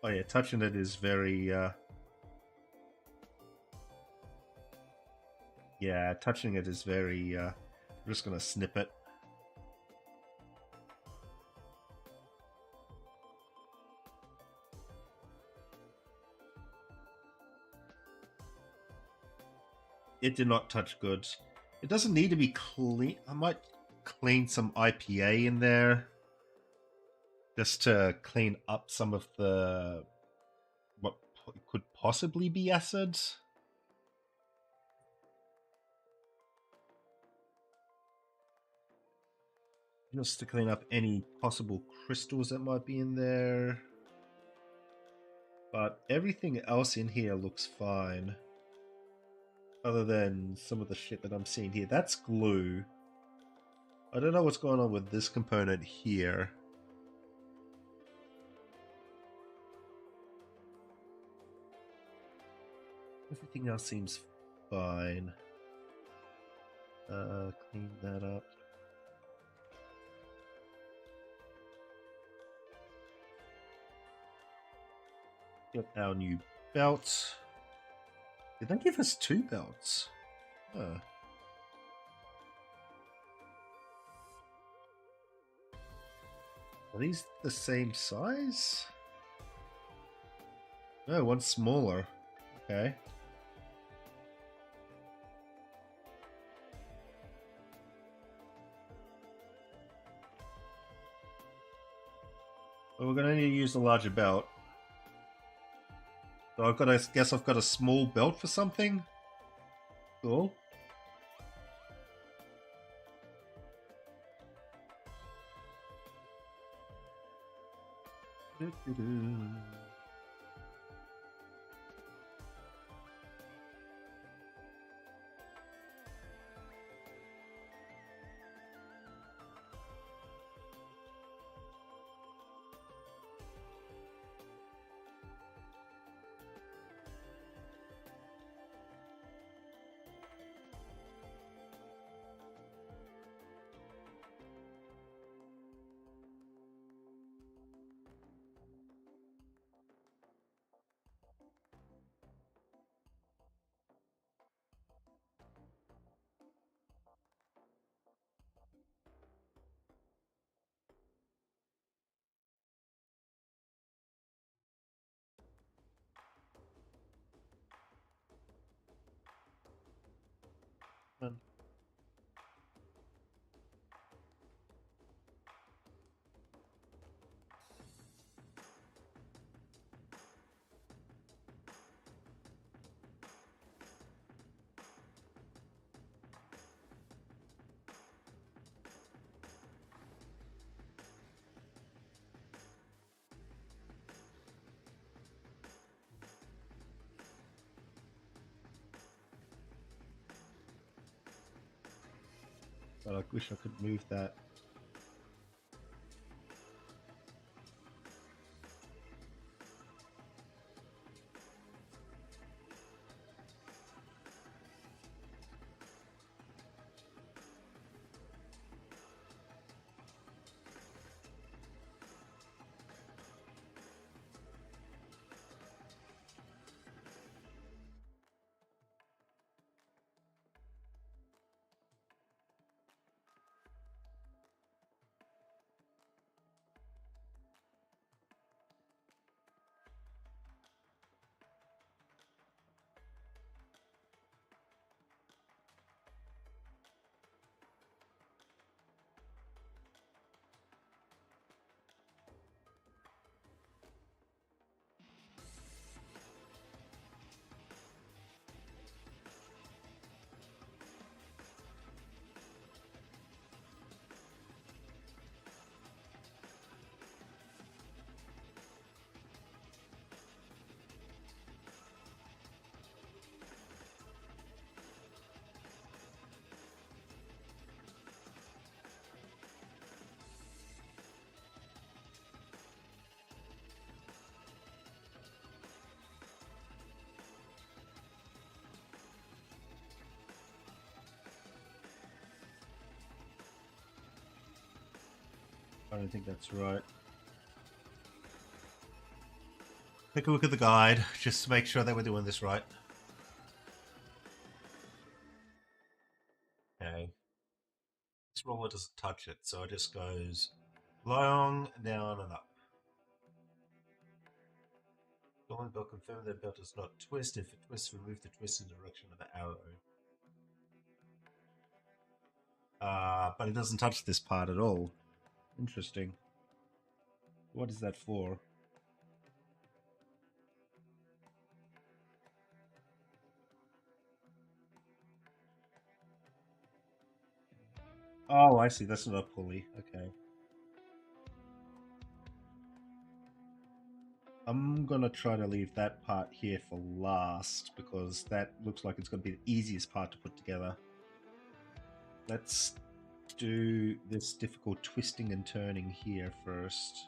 Oh yeah, touching it is very yeah, touching it is very I'm just gonna snip it. It did not touch good. It doesn't need to be clean. I might clean some IPA in there just to clean up some of the what could possibly be acid. Just to clean up any possible crystals that might be in there. But everything else in here looks fine. Other than some of the shit that I'm seeing here. That's glue. I don't know what's going on with this component here. Everything else seems fine. Clean that up. Got our new belt. Did they give us 2 belts? Huh. Are these the same size? No, one's smaller. Okay. Well, we're gonna need to use the larger belt. So guess I've got a small belt for something? Cool. But I wish I could move that. I don't think that's right. Take a look at the guide, just to make sure that we're doing this right. Okay. This roller doesn't touch it, so it just goes long, down, and up. Going belt confirm that belt does not twist. If it twists, remove the twist in the direction of the arrow. But it doesn't touch this part at all. Interesting. What is that for? Oh, I see. That's not a pulley. Okay. I'm gonna try to leave that part here for last because that looks like it's gonna be the easiest part to put together. Let's do this difficult twisting and turning here first.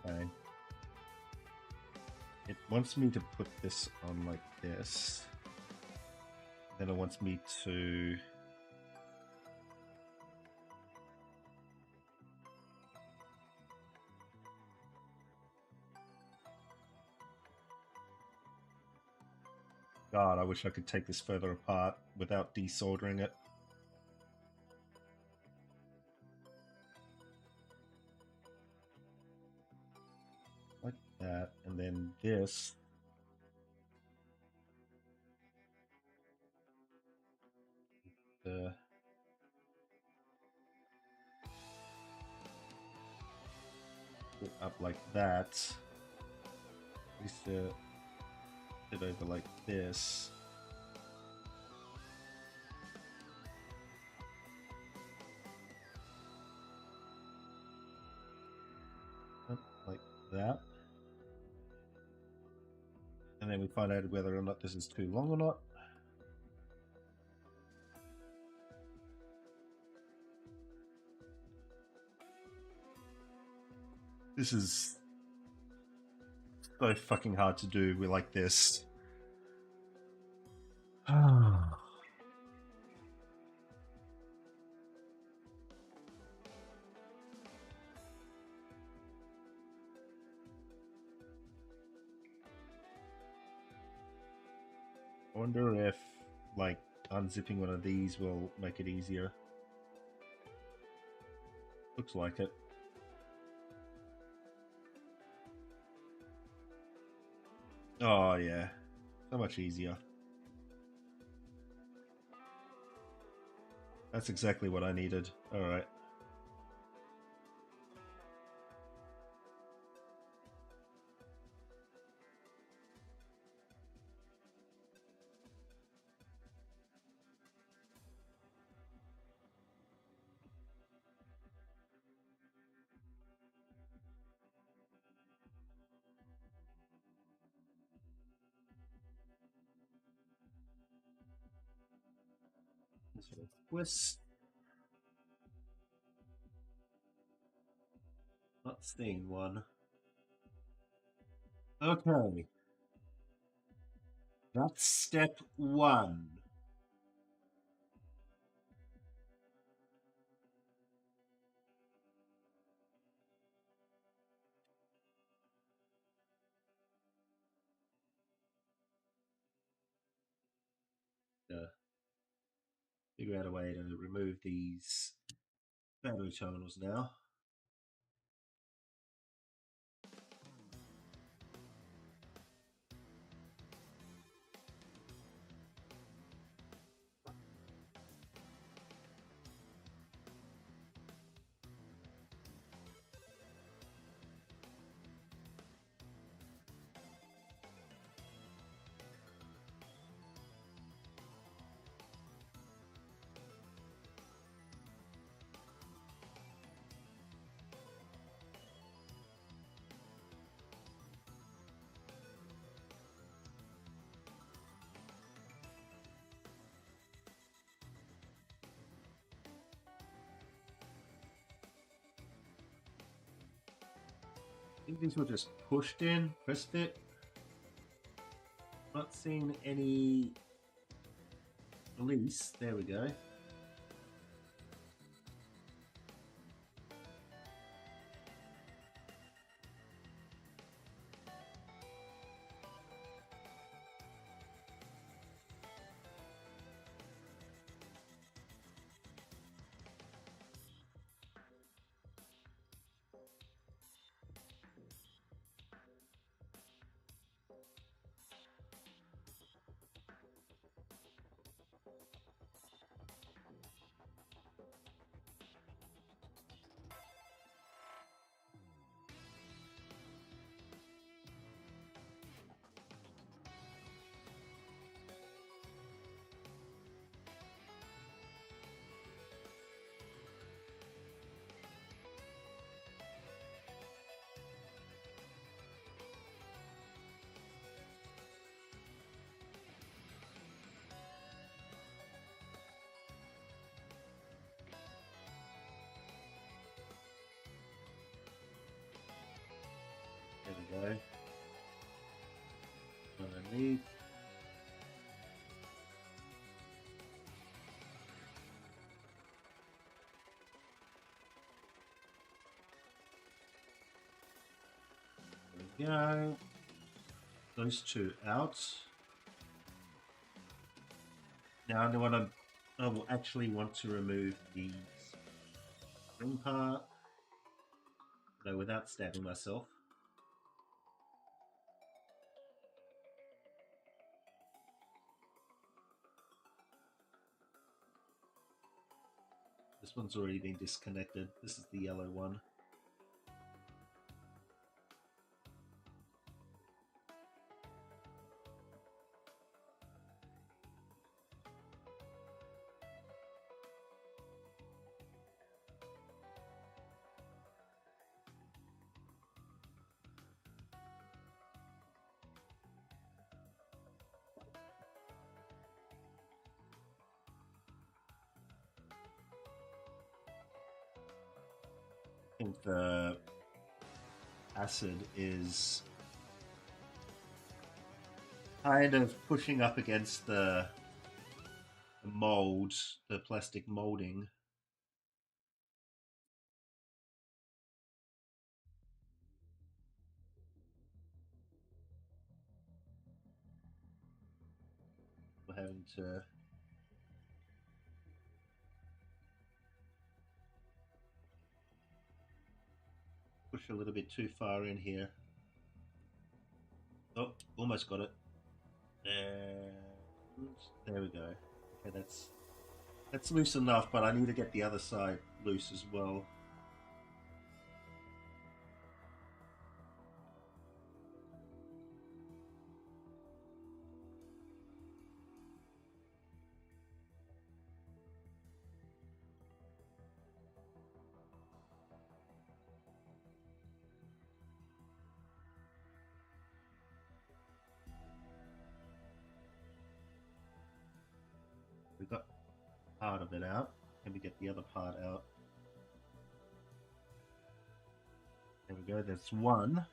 Okay. It wants me to put this on like this. Then it wants me to God, I wish I could take this further apart without desoldering it. Like that, and then this. Put up like that. We set it over like this. Like that. And then we find out whether or not this is too long or not. This is so fucking hard to do. We like this. I wonder if, like, unzipping one of these will make it easier. Looks like it. Oh, yeah. So much easier. That's exactly what I needed. Alright. Sort of twist. Not seeing one. Okay. That's step one. Figure out a way to remove these battery terminals now. think these were just pushed in, press fit. Not seeing any release. There we go. There we go. Underneath. There we go. Those two out. Now I will actually want to remove the spring part, though without stabbing myself. This one's already been disconnected. This is the yellow one. I think the acid is kind of pushing up against the mold, the plastic molding. We're having to push a little bit too far in here. Oh, almost got it. And there we go. Okay, that's loose enough, but I need to get the other side loose as well. We got part of it out. Can we get the other part out? There we go. There's one.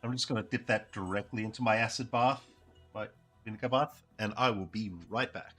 I'm just going to dip that directly into my acid bath, my vinegar bath, and I will be right back.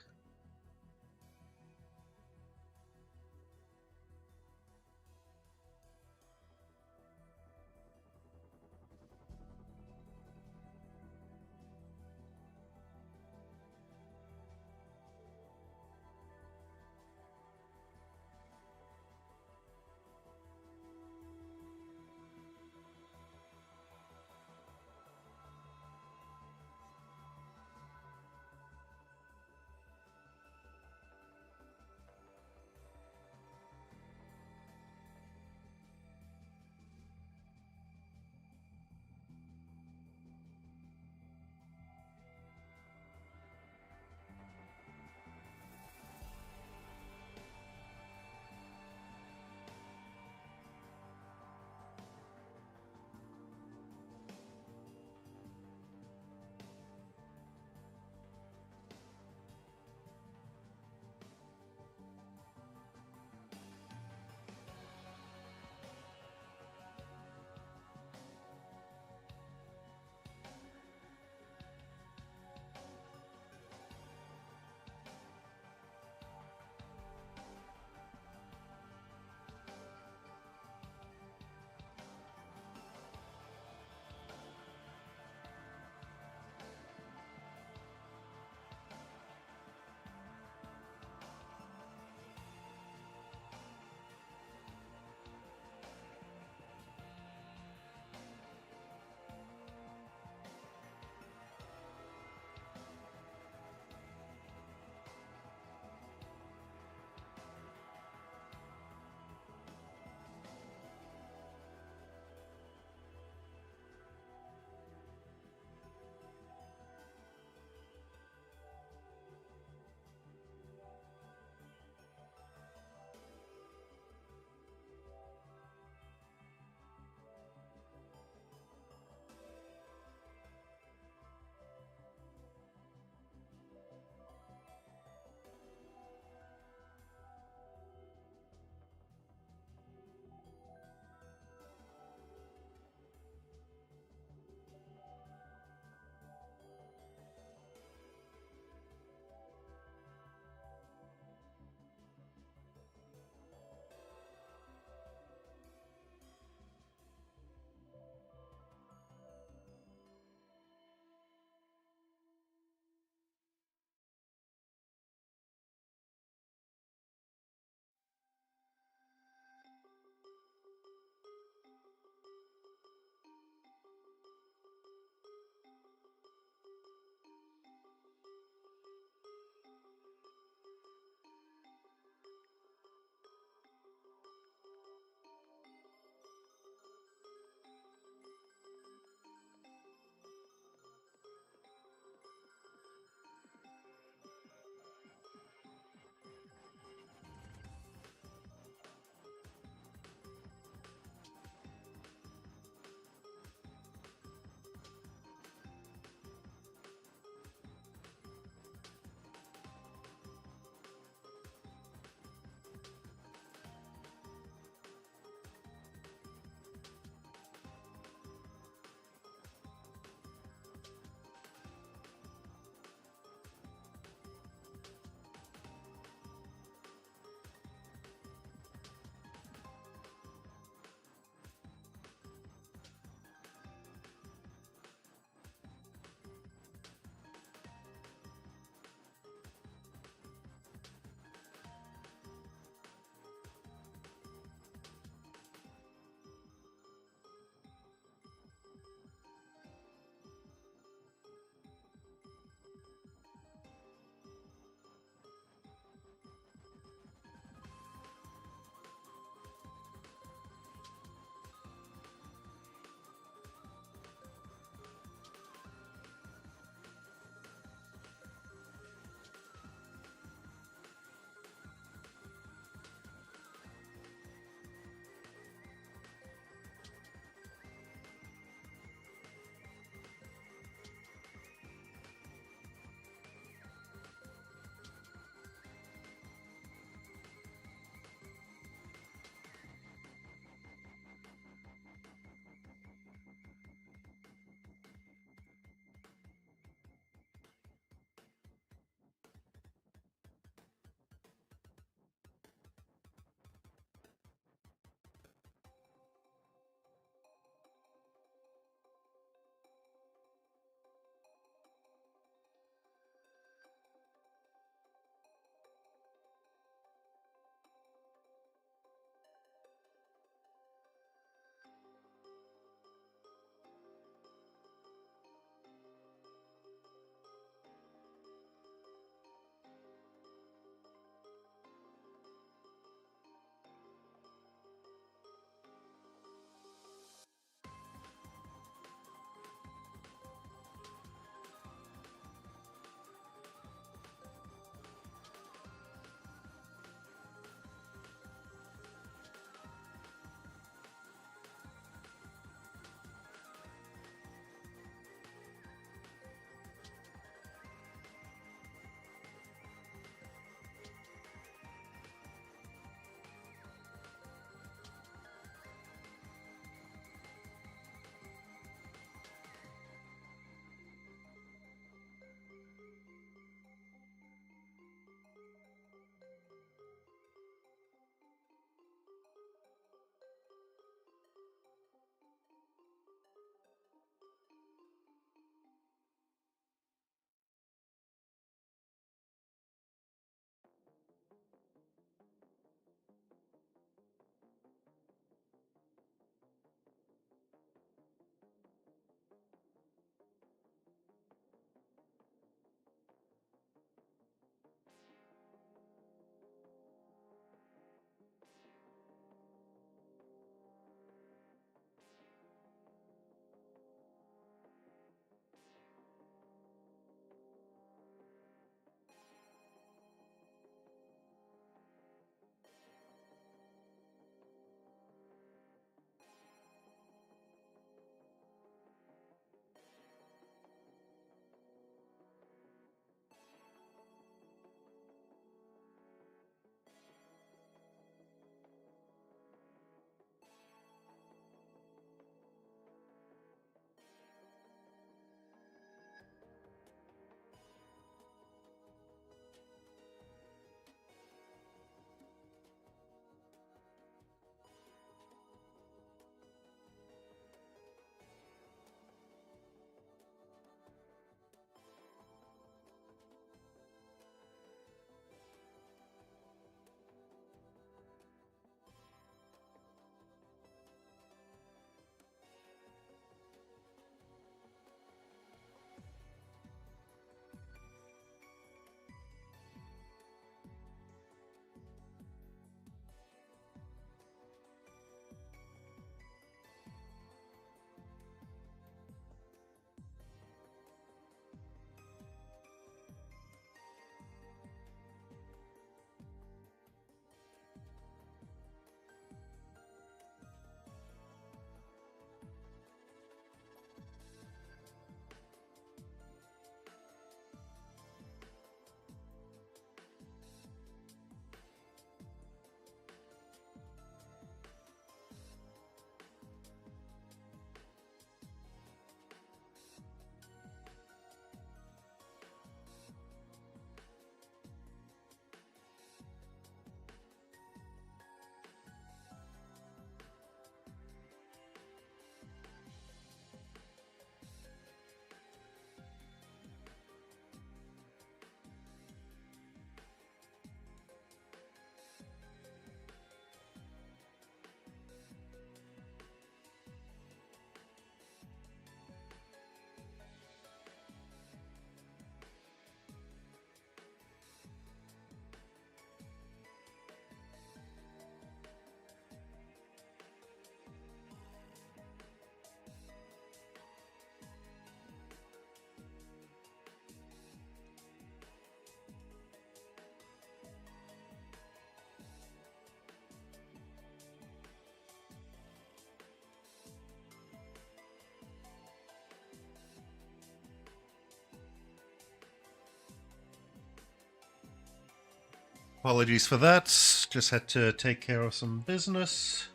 Apologies for that. Just had to take care of some business.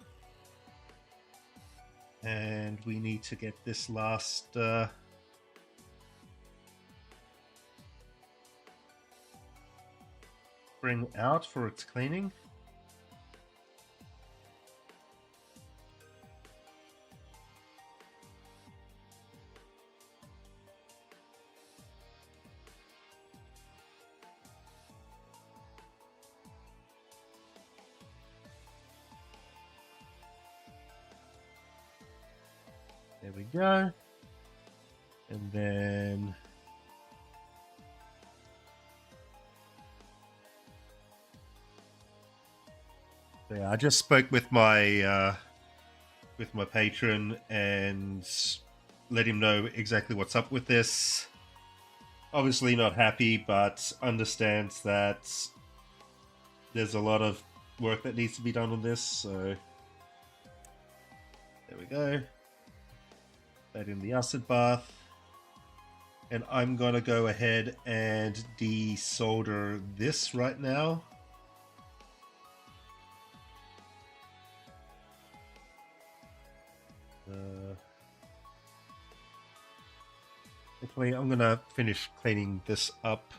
And we need to get this last spring out for its cleaning. There we go. And then yeah, I just spoke with my patron and let him know exactly what's up with this. Obviously not happy, but understands that there's a lot of work that needs to be done on this, so there we go. That in the acid bath. And I'm gonna go ahead and desolder this right now. Actually, I'm gonna finish cleaning this up.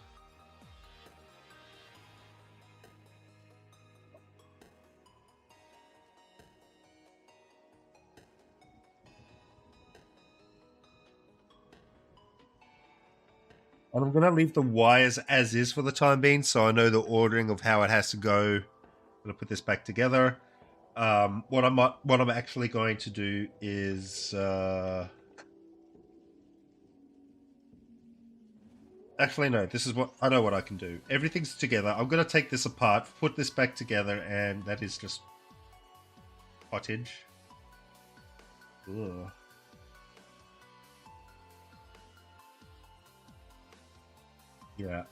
And I'm gonna leave the wires as is for the time being, so I know the ordering of how it has to go. I'm gonna put this back together. What I'm actually going to do is actually no. This is what I know what I can do. Everything's together. I'm gonna take this apart, put this back together, and that is just pottage. Ugh. Yeah.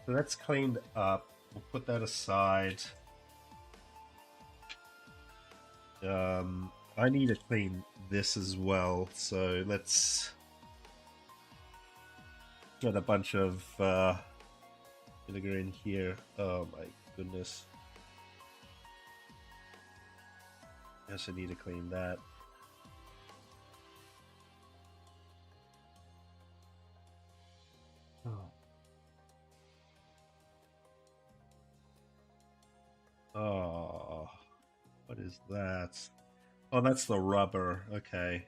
So that's cleaned up. We'll put that aside. I need to clean this as well, so let's get a bunch of vinegar in here. Oh my goodness. I also need to clean that. Oh, what is that? Oh, that's the rubber. Okay.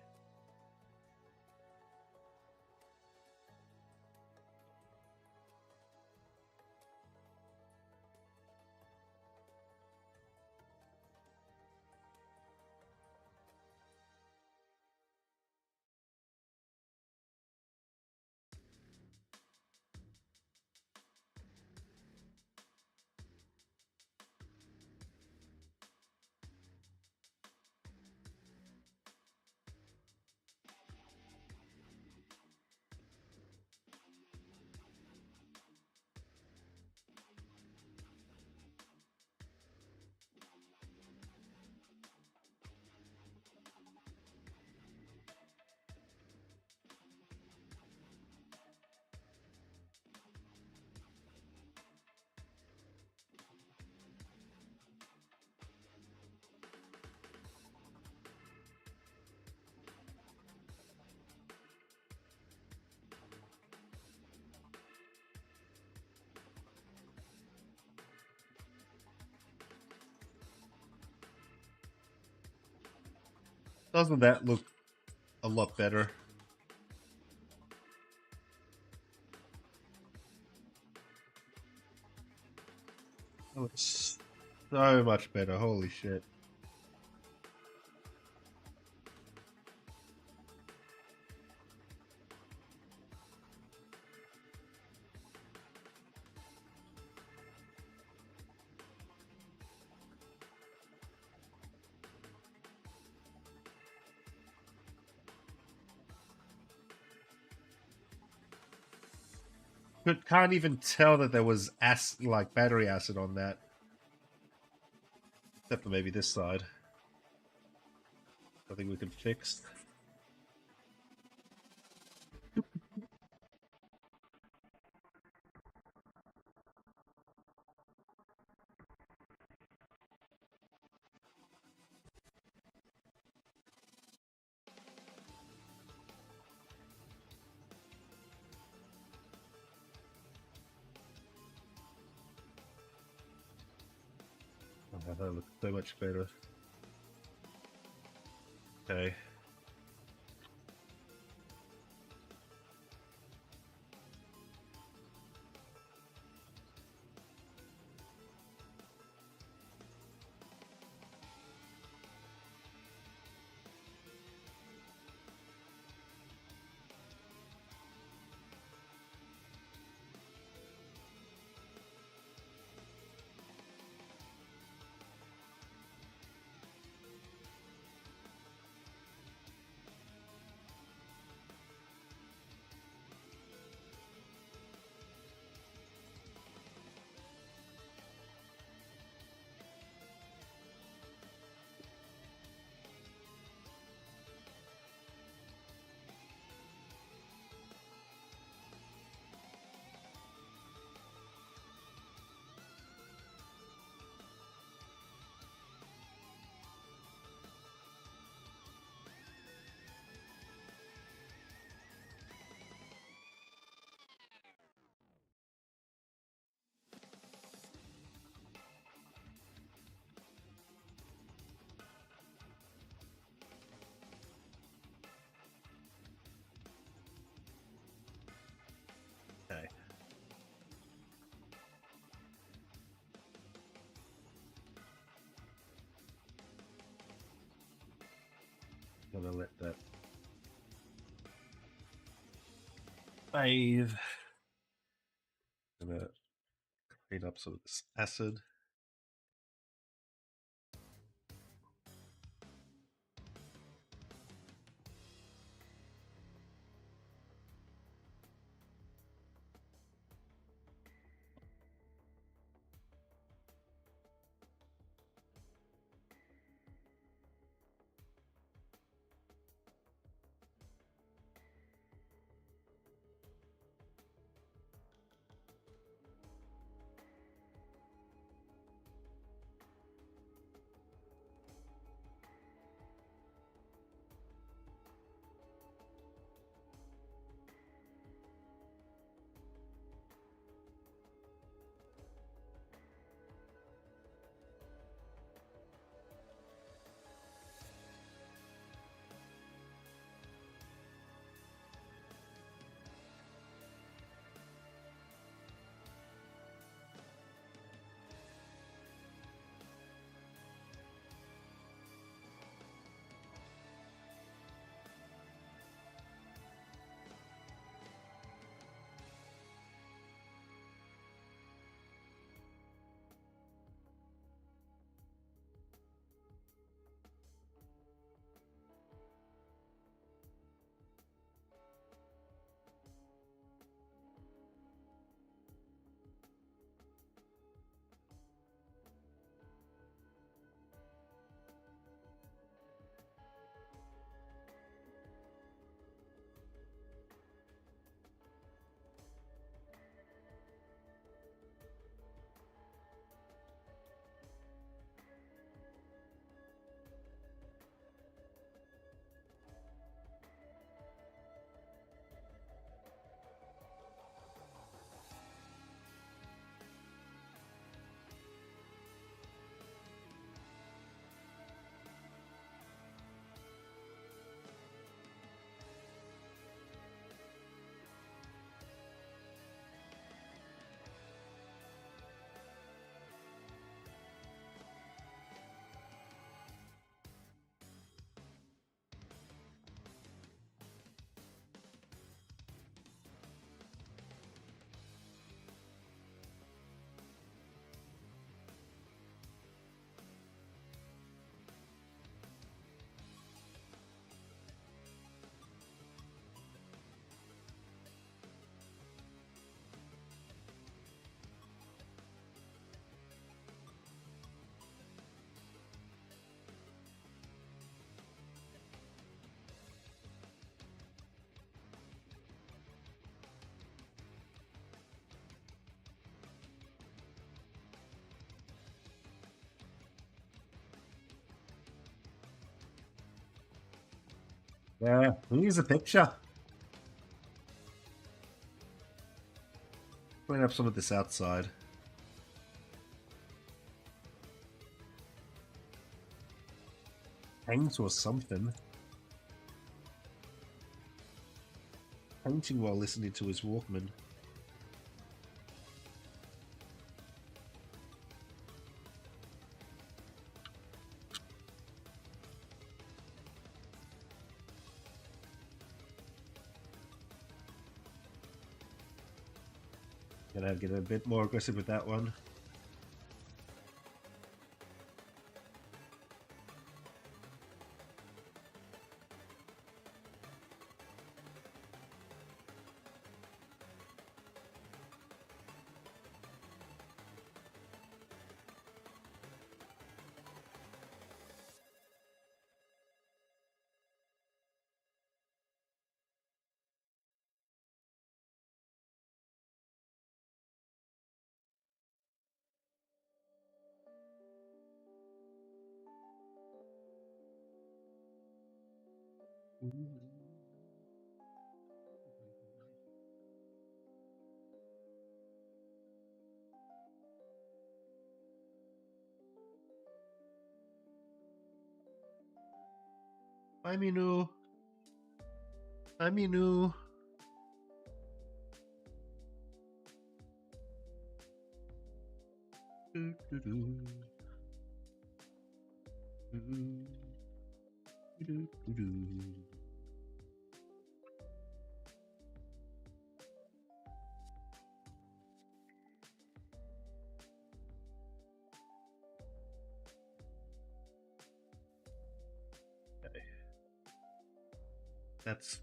Doesn't that look a lot better? That looks so much better. Holy shit. But can't even tell that there was like battery acid on that. Except for maybe this side. I think we can fix. Oh, that looks so much better. Okay. Okay. I'm gonna let that bathe. Gonna clean up some of this acid. Yeah, here's a picture. Clean up some of this outside. Paint or something. Painting while listening to his Walkman. Gotta get a bit more aggressive with that one. Hi, Minu. Hi, Minu. Okay. That's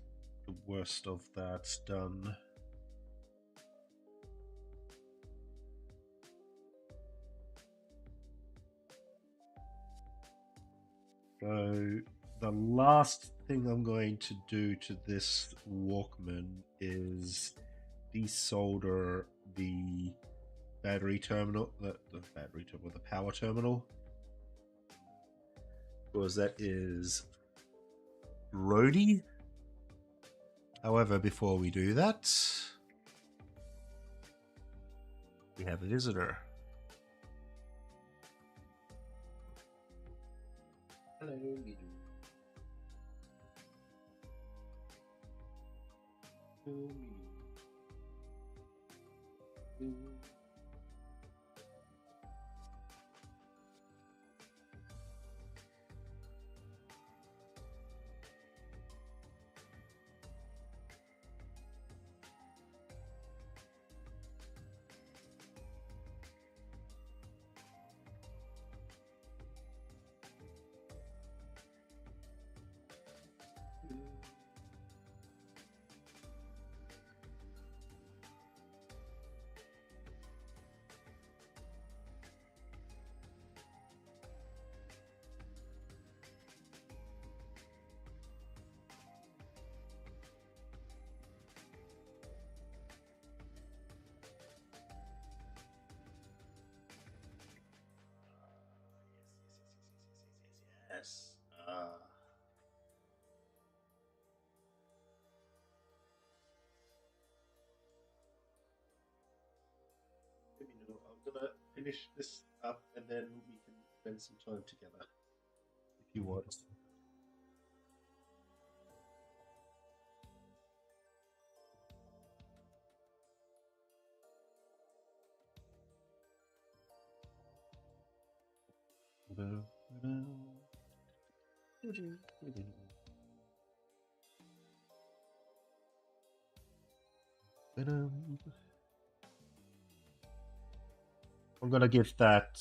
the worst of that done. So the last thing I'm going to do to this Walkman is desolder the battery terminal, the power terminal, because that is roady. However, before we do that, we have a visitor. Hello, Midu. Hello, Midu. Yes. I'm gonna finish this up and then we can spend some time together if you want. I'm gonna give that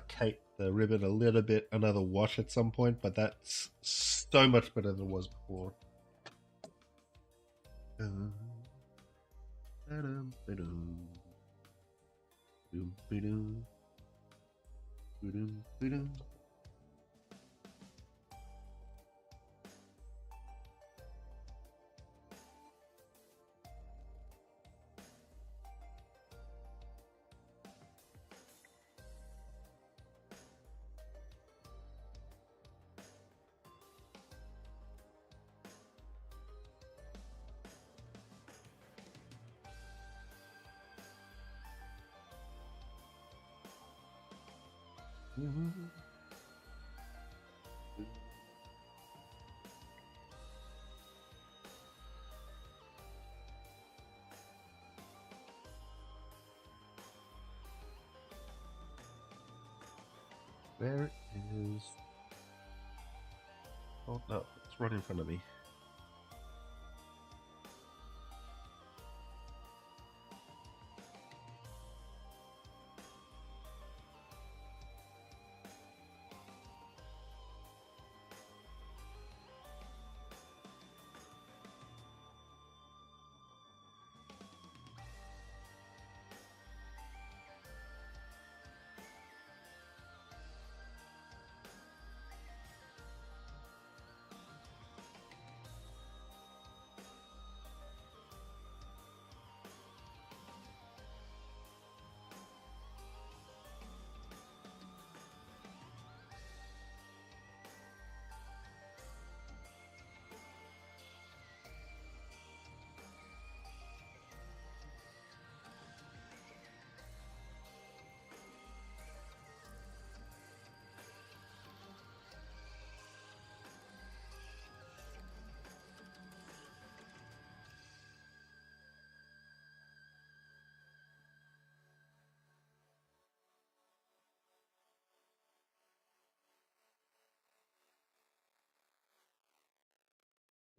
cape, the ribbon, a little bit another wash at some point, but that's so much better than it was before. Where is... Oh, no, it's right in front of me.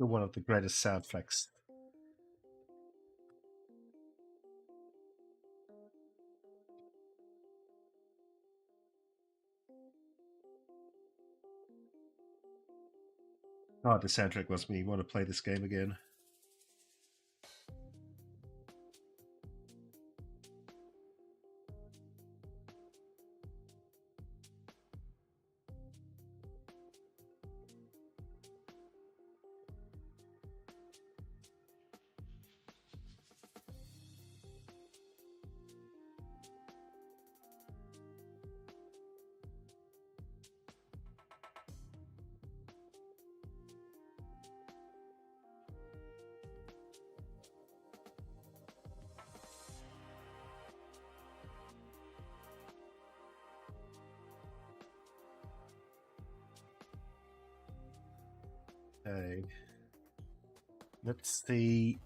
Still one of the greatest soundtracks. Oh, the soundtrack must make me want to play this game again. Okay. Let's see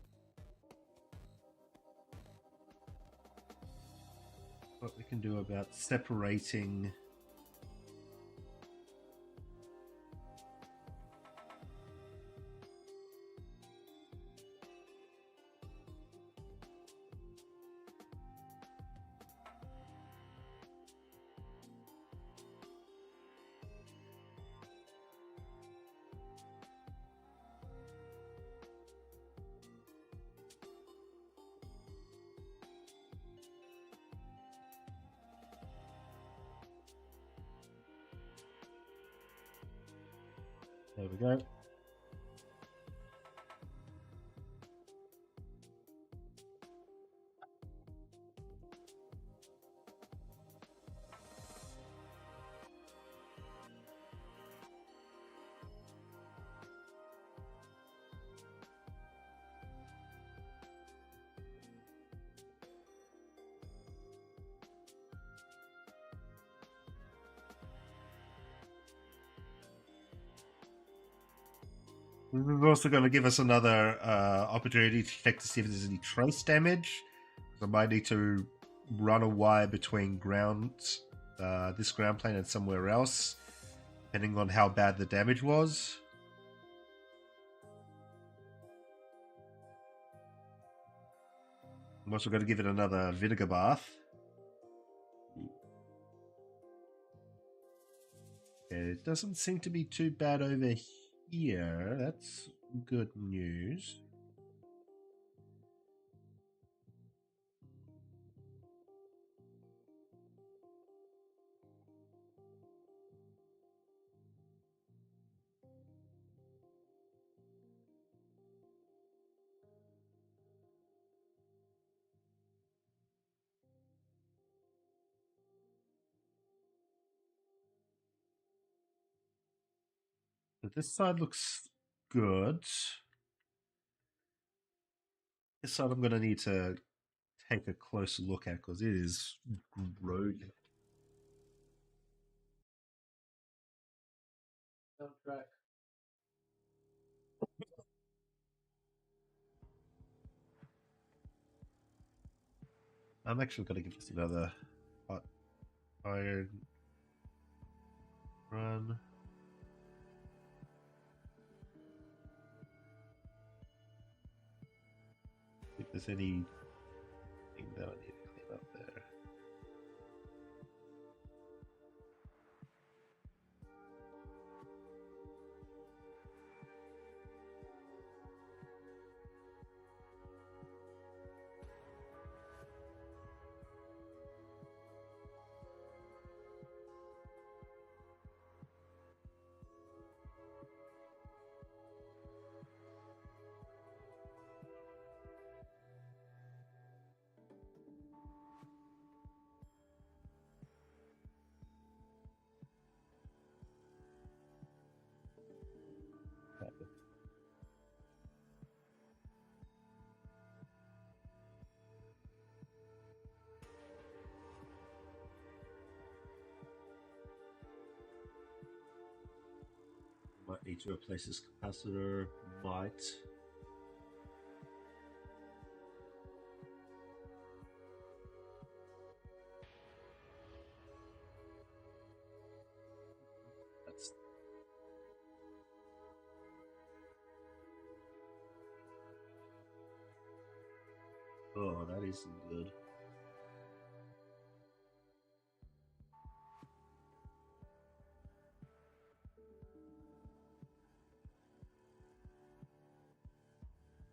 what we can do about separating. There we go. This is also going to give us another opportunity to check to see if there's any trace damage. I might need to run a wire between this ground plane and somewhere else, depending on how bad the damage was. I'm also going to give it another vinegar bath. It doesn't seem to be too bad over here. That's good news. But this side looks good. This side I'm going to need to take a closer look at because it is growing. soundtrack. I'm actually going to give this another hot iron run. If there's anything that I need to clean up there. Might need to replace this capacitor. Might. That's oh, that isn't good.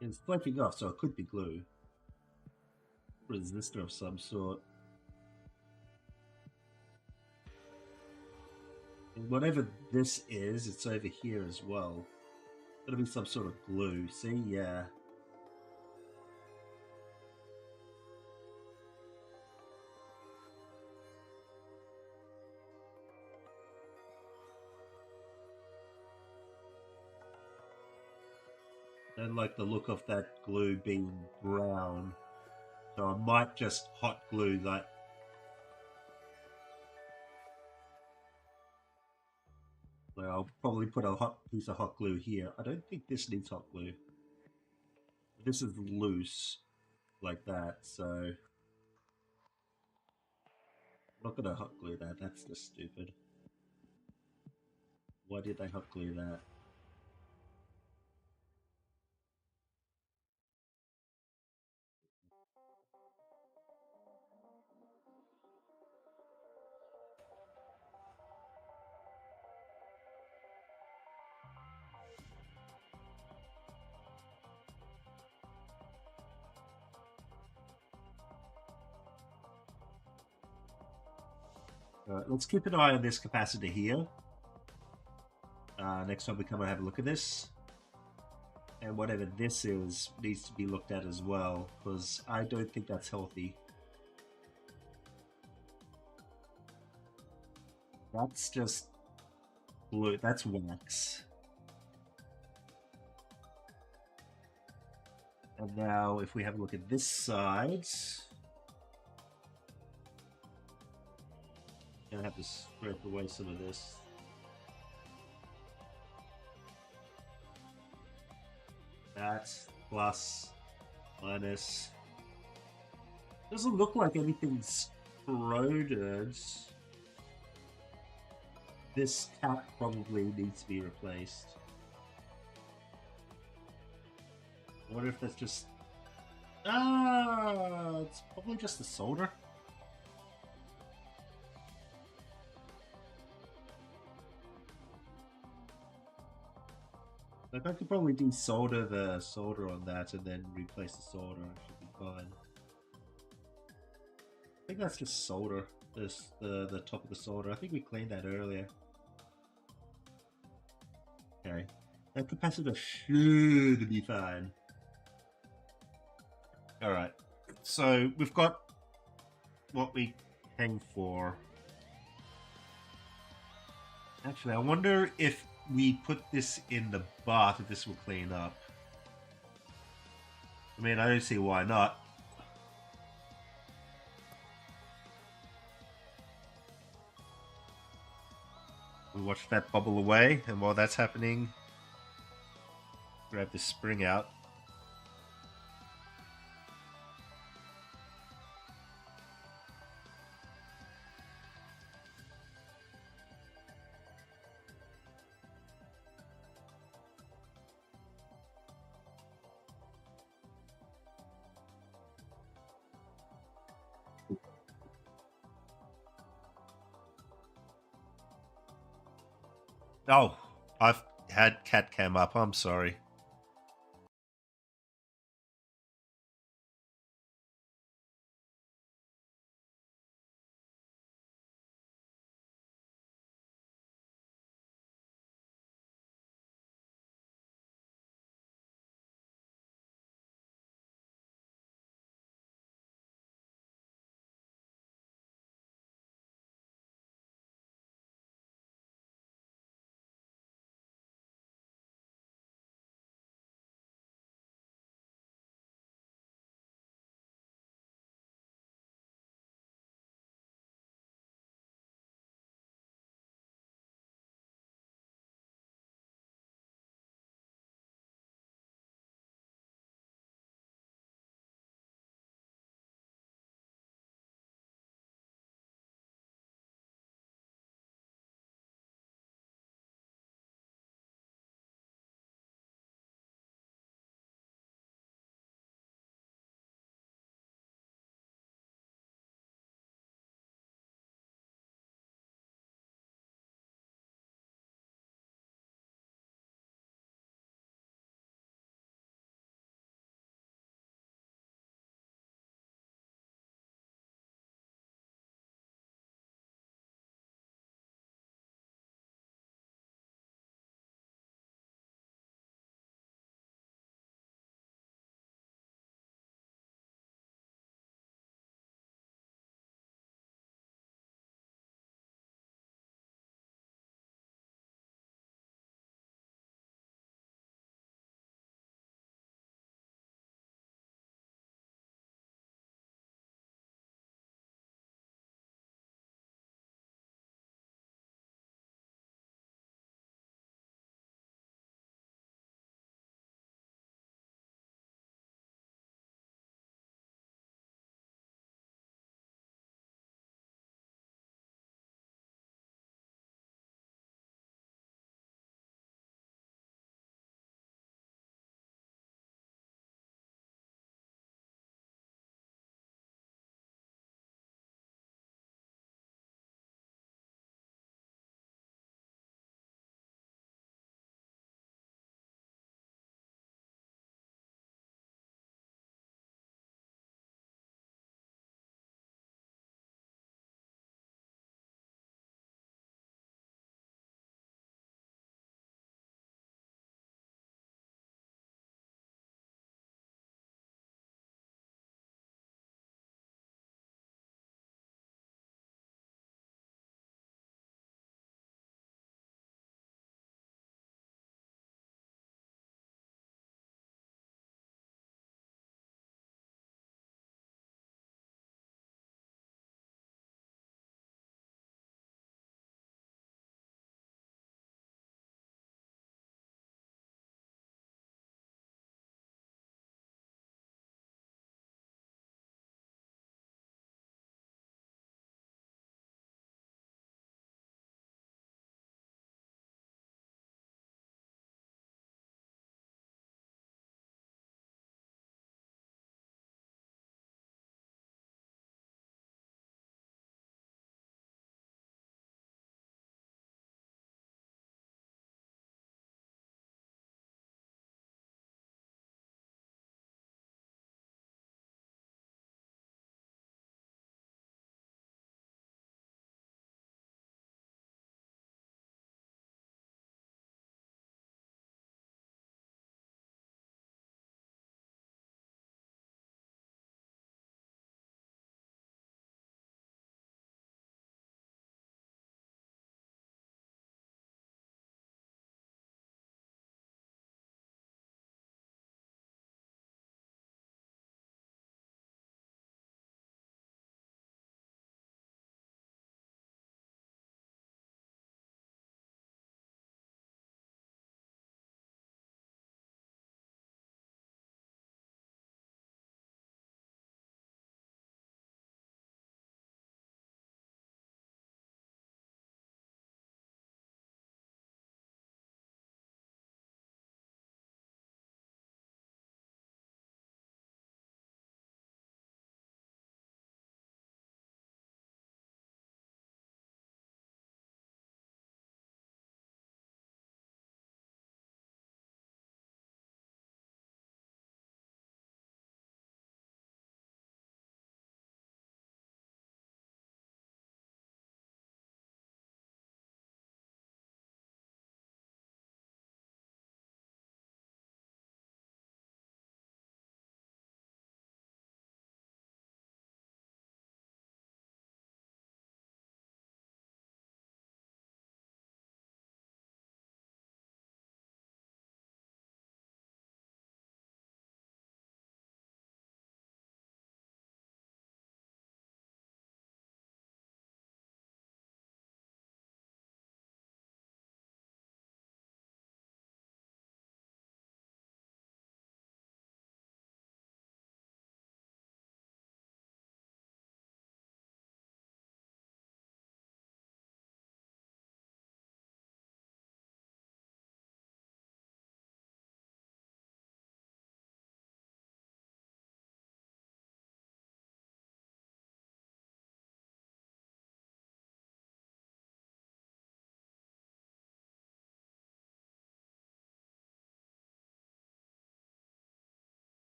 It's flaking off, so it could be glue. Resistor of some sort. And whatever this is, it's over here as well. Gotta be some sort of glue. See? Yeah. I don't like the look of that glue being brown. So I might just hot glue that. Well, I'll probably put a hot piece of hot glue here. I don't think this needs hot glue. This is loose like that, so I'm not gonna hot glue that. That's just stupid. Why did they hot glue that? Alright, let's keep an eye on this capacitor here. Next time we come and have a look at this. And whatever this is needs to be looked at as well, because I don't think that's healthy. That's just glue. That's wax. And now if we have a look at this side, gonna have to scrape away some of this. That's plus, minus. Doesn't look like anything's corroded. This cap probably needs to be replaced. I wonder if that's just... Ah, it's probably just the solder. Like I could probably desolder the solder on that and then replace the solder. It should be fine. I think that's just solder. This the top of the solder. I think we cleaned that earlier. Okay. That capacitor should be fine. Alright. So we've got what we came for. Actually, I wonder if we put this in the bath, if this will clean up. I mean, I don't see why not. We watch that bubble away, and while that's happening, grab this spring out. Oh, I've had cat cam up. I'm sorry.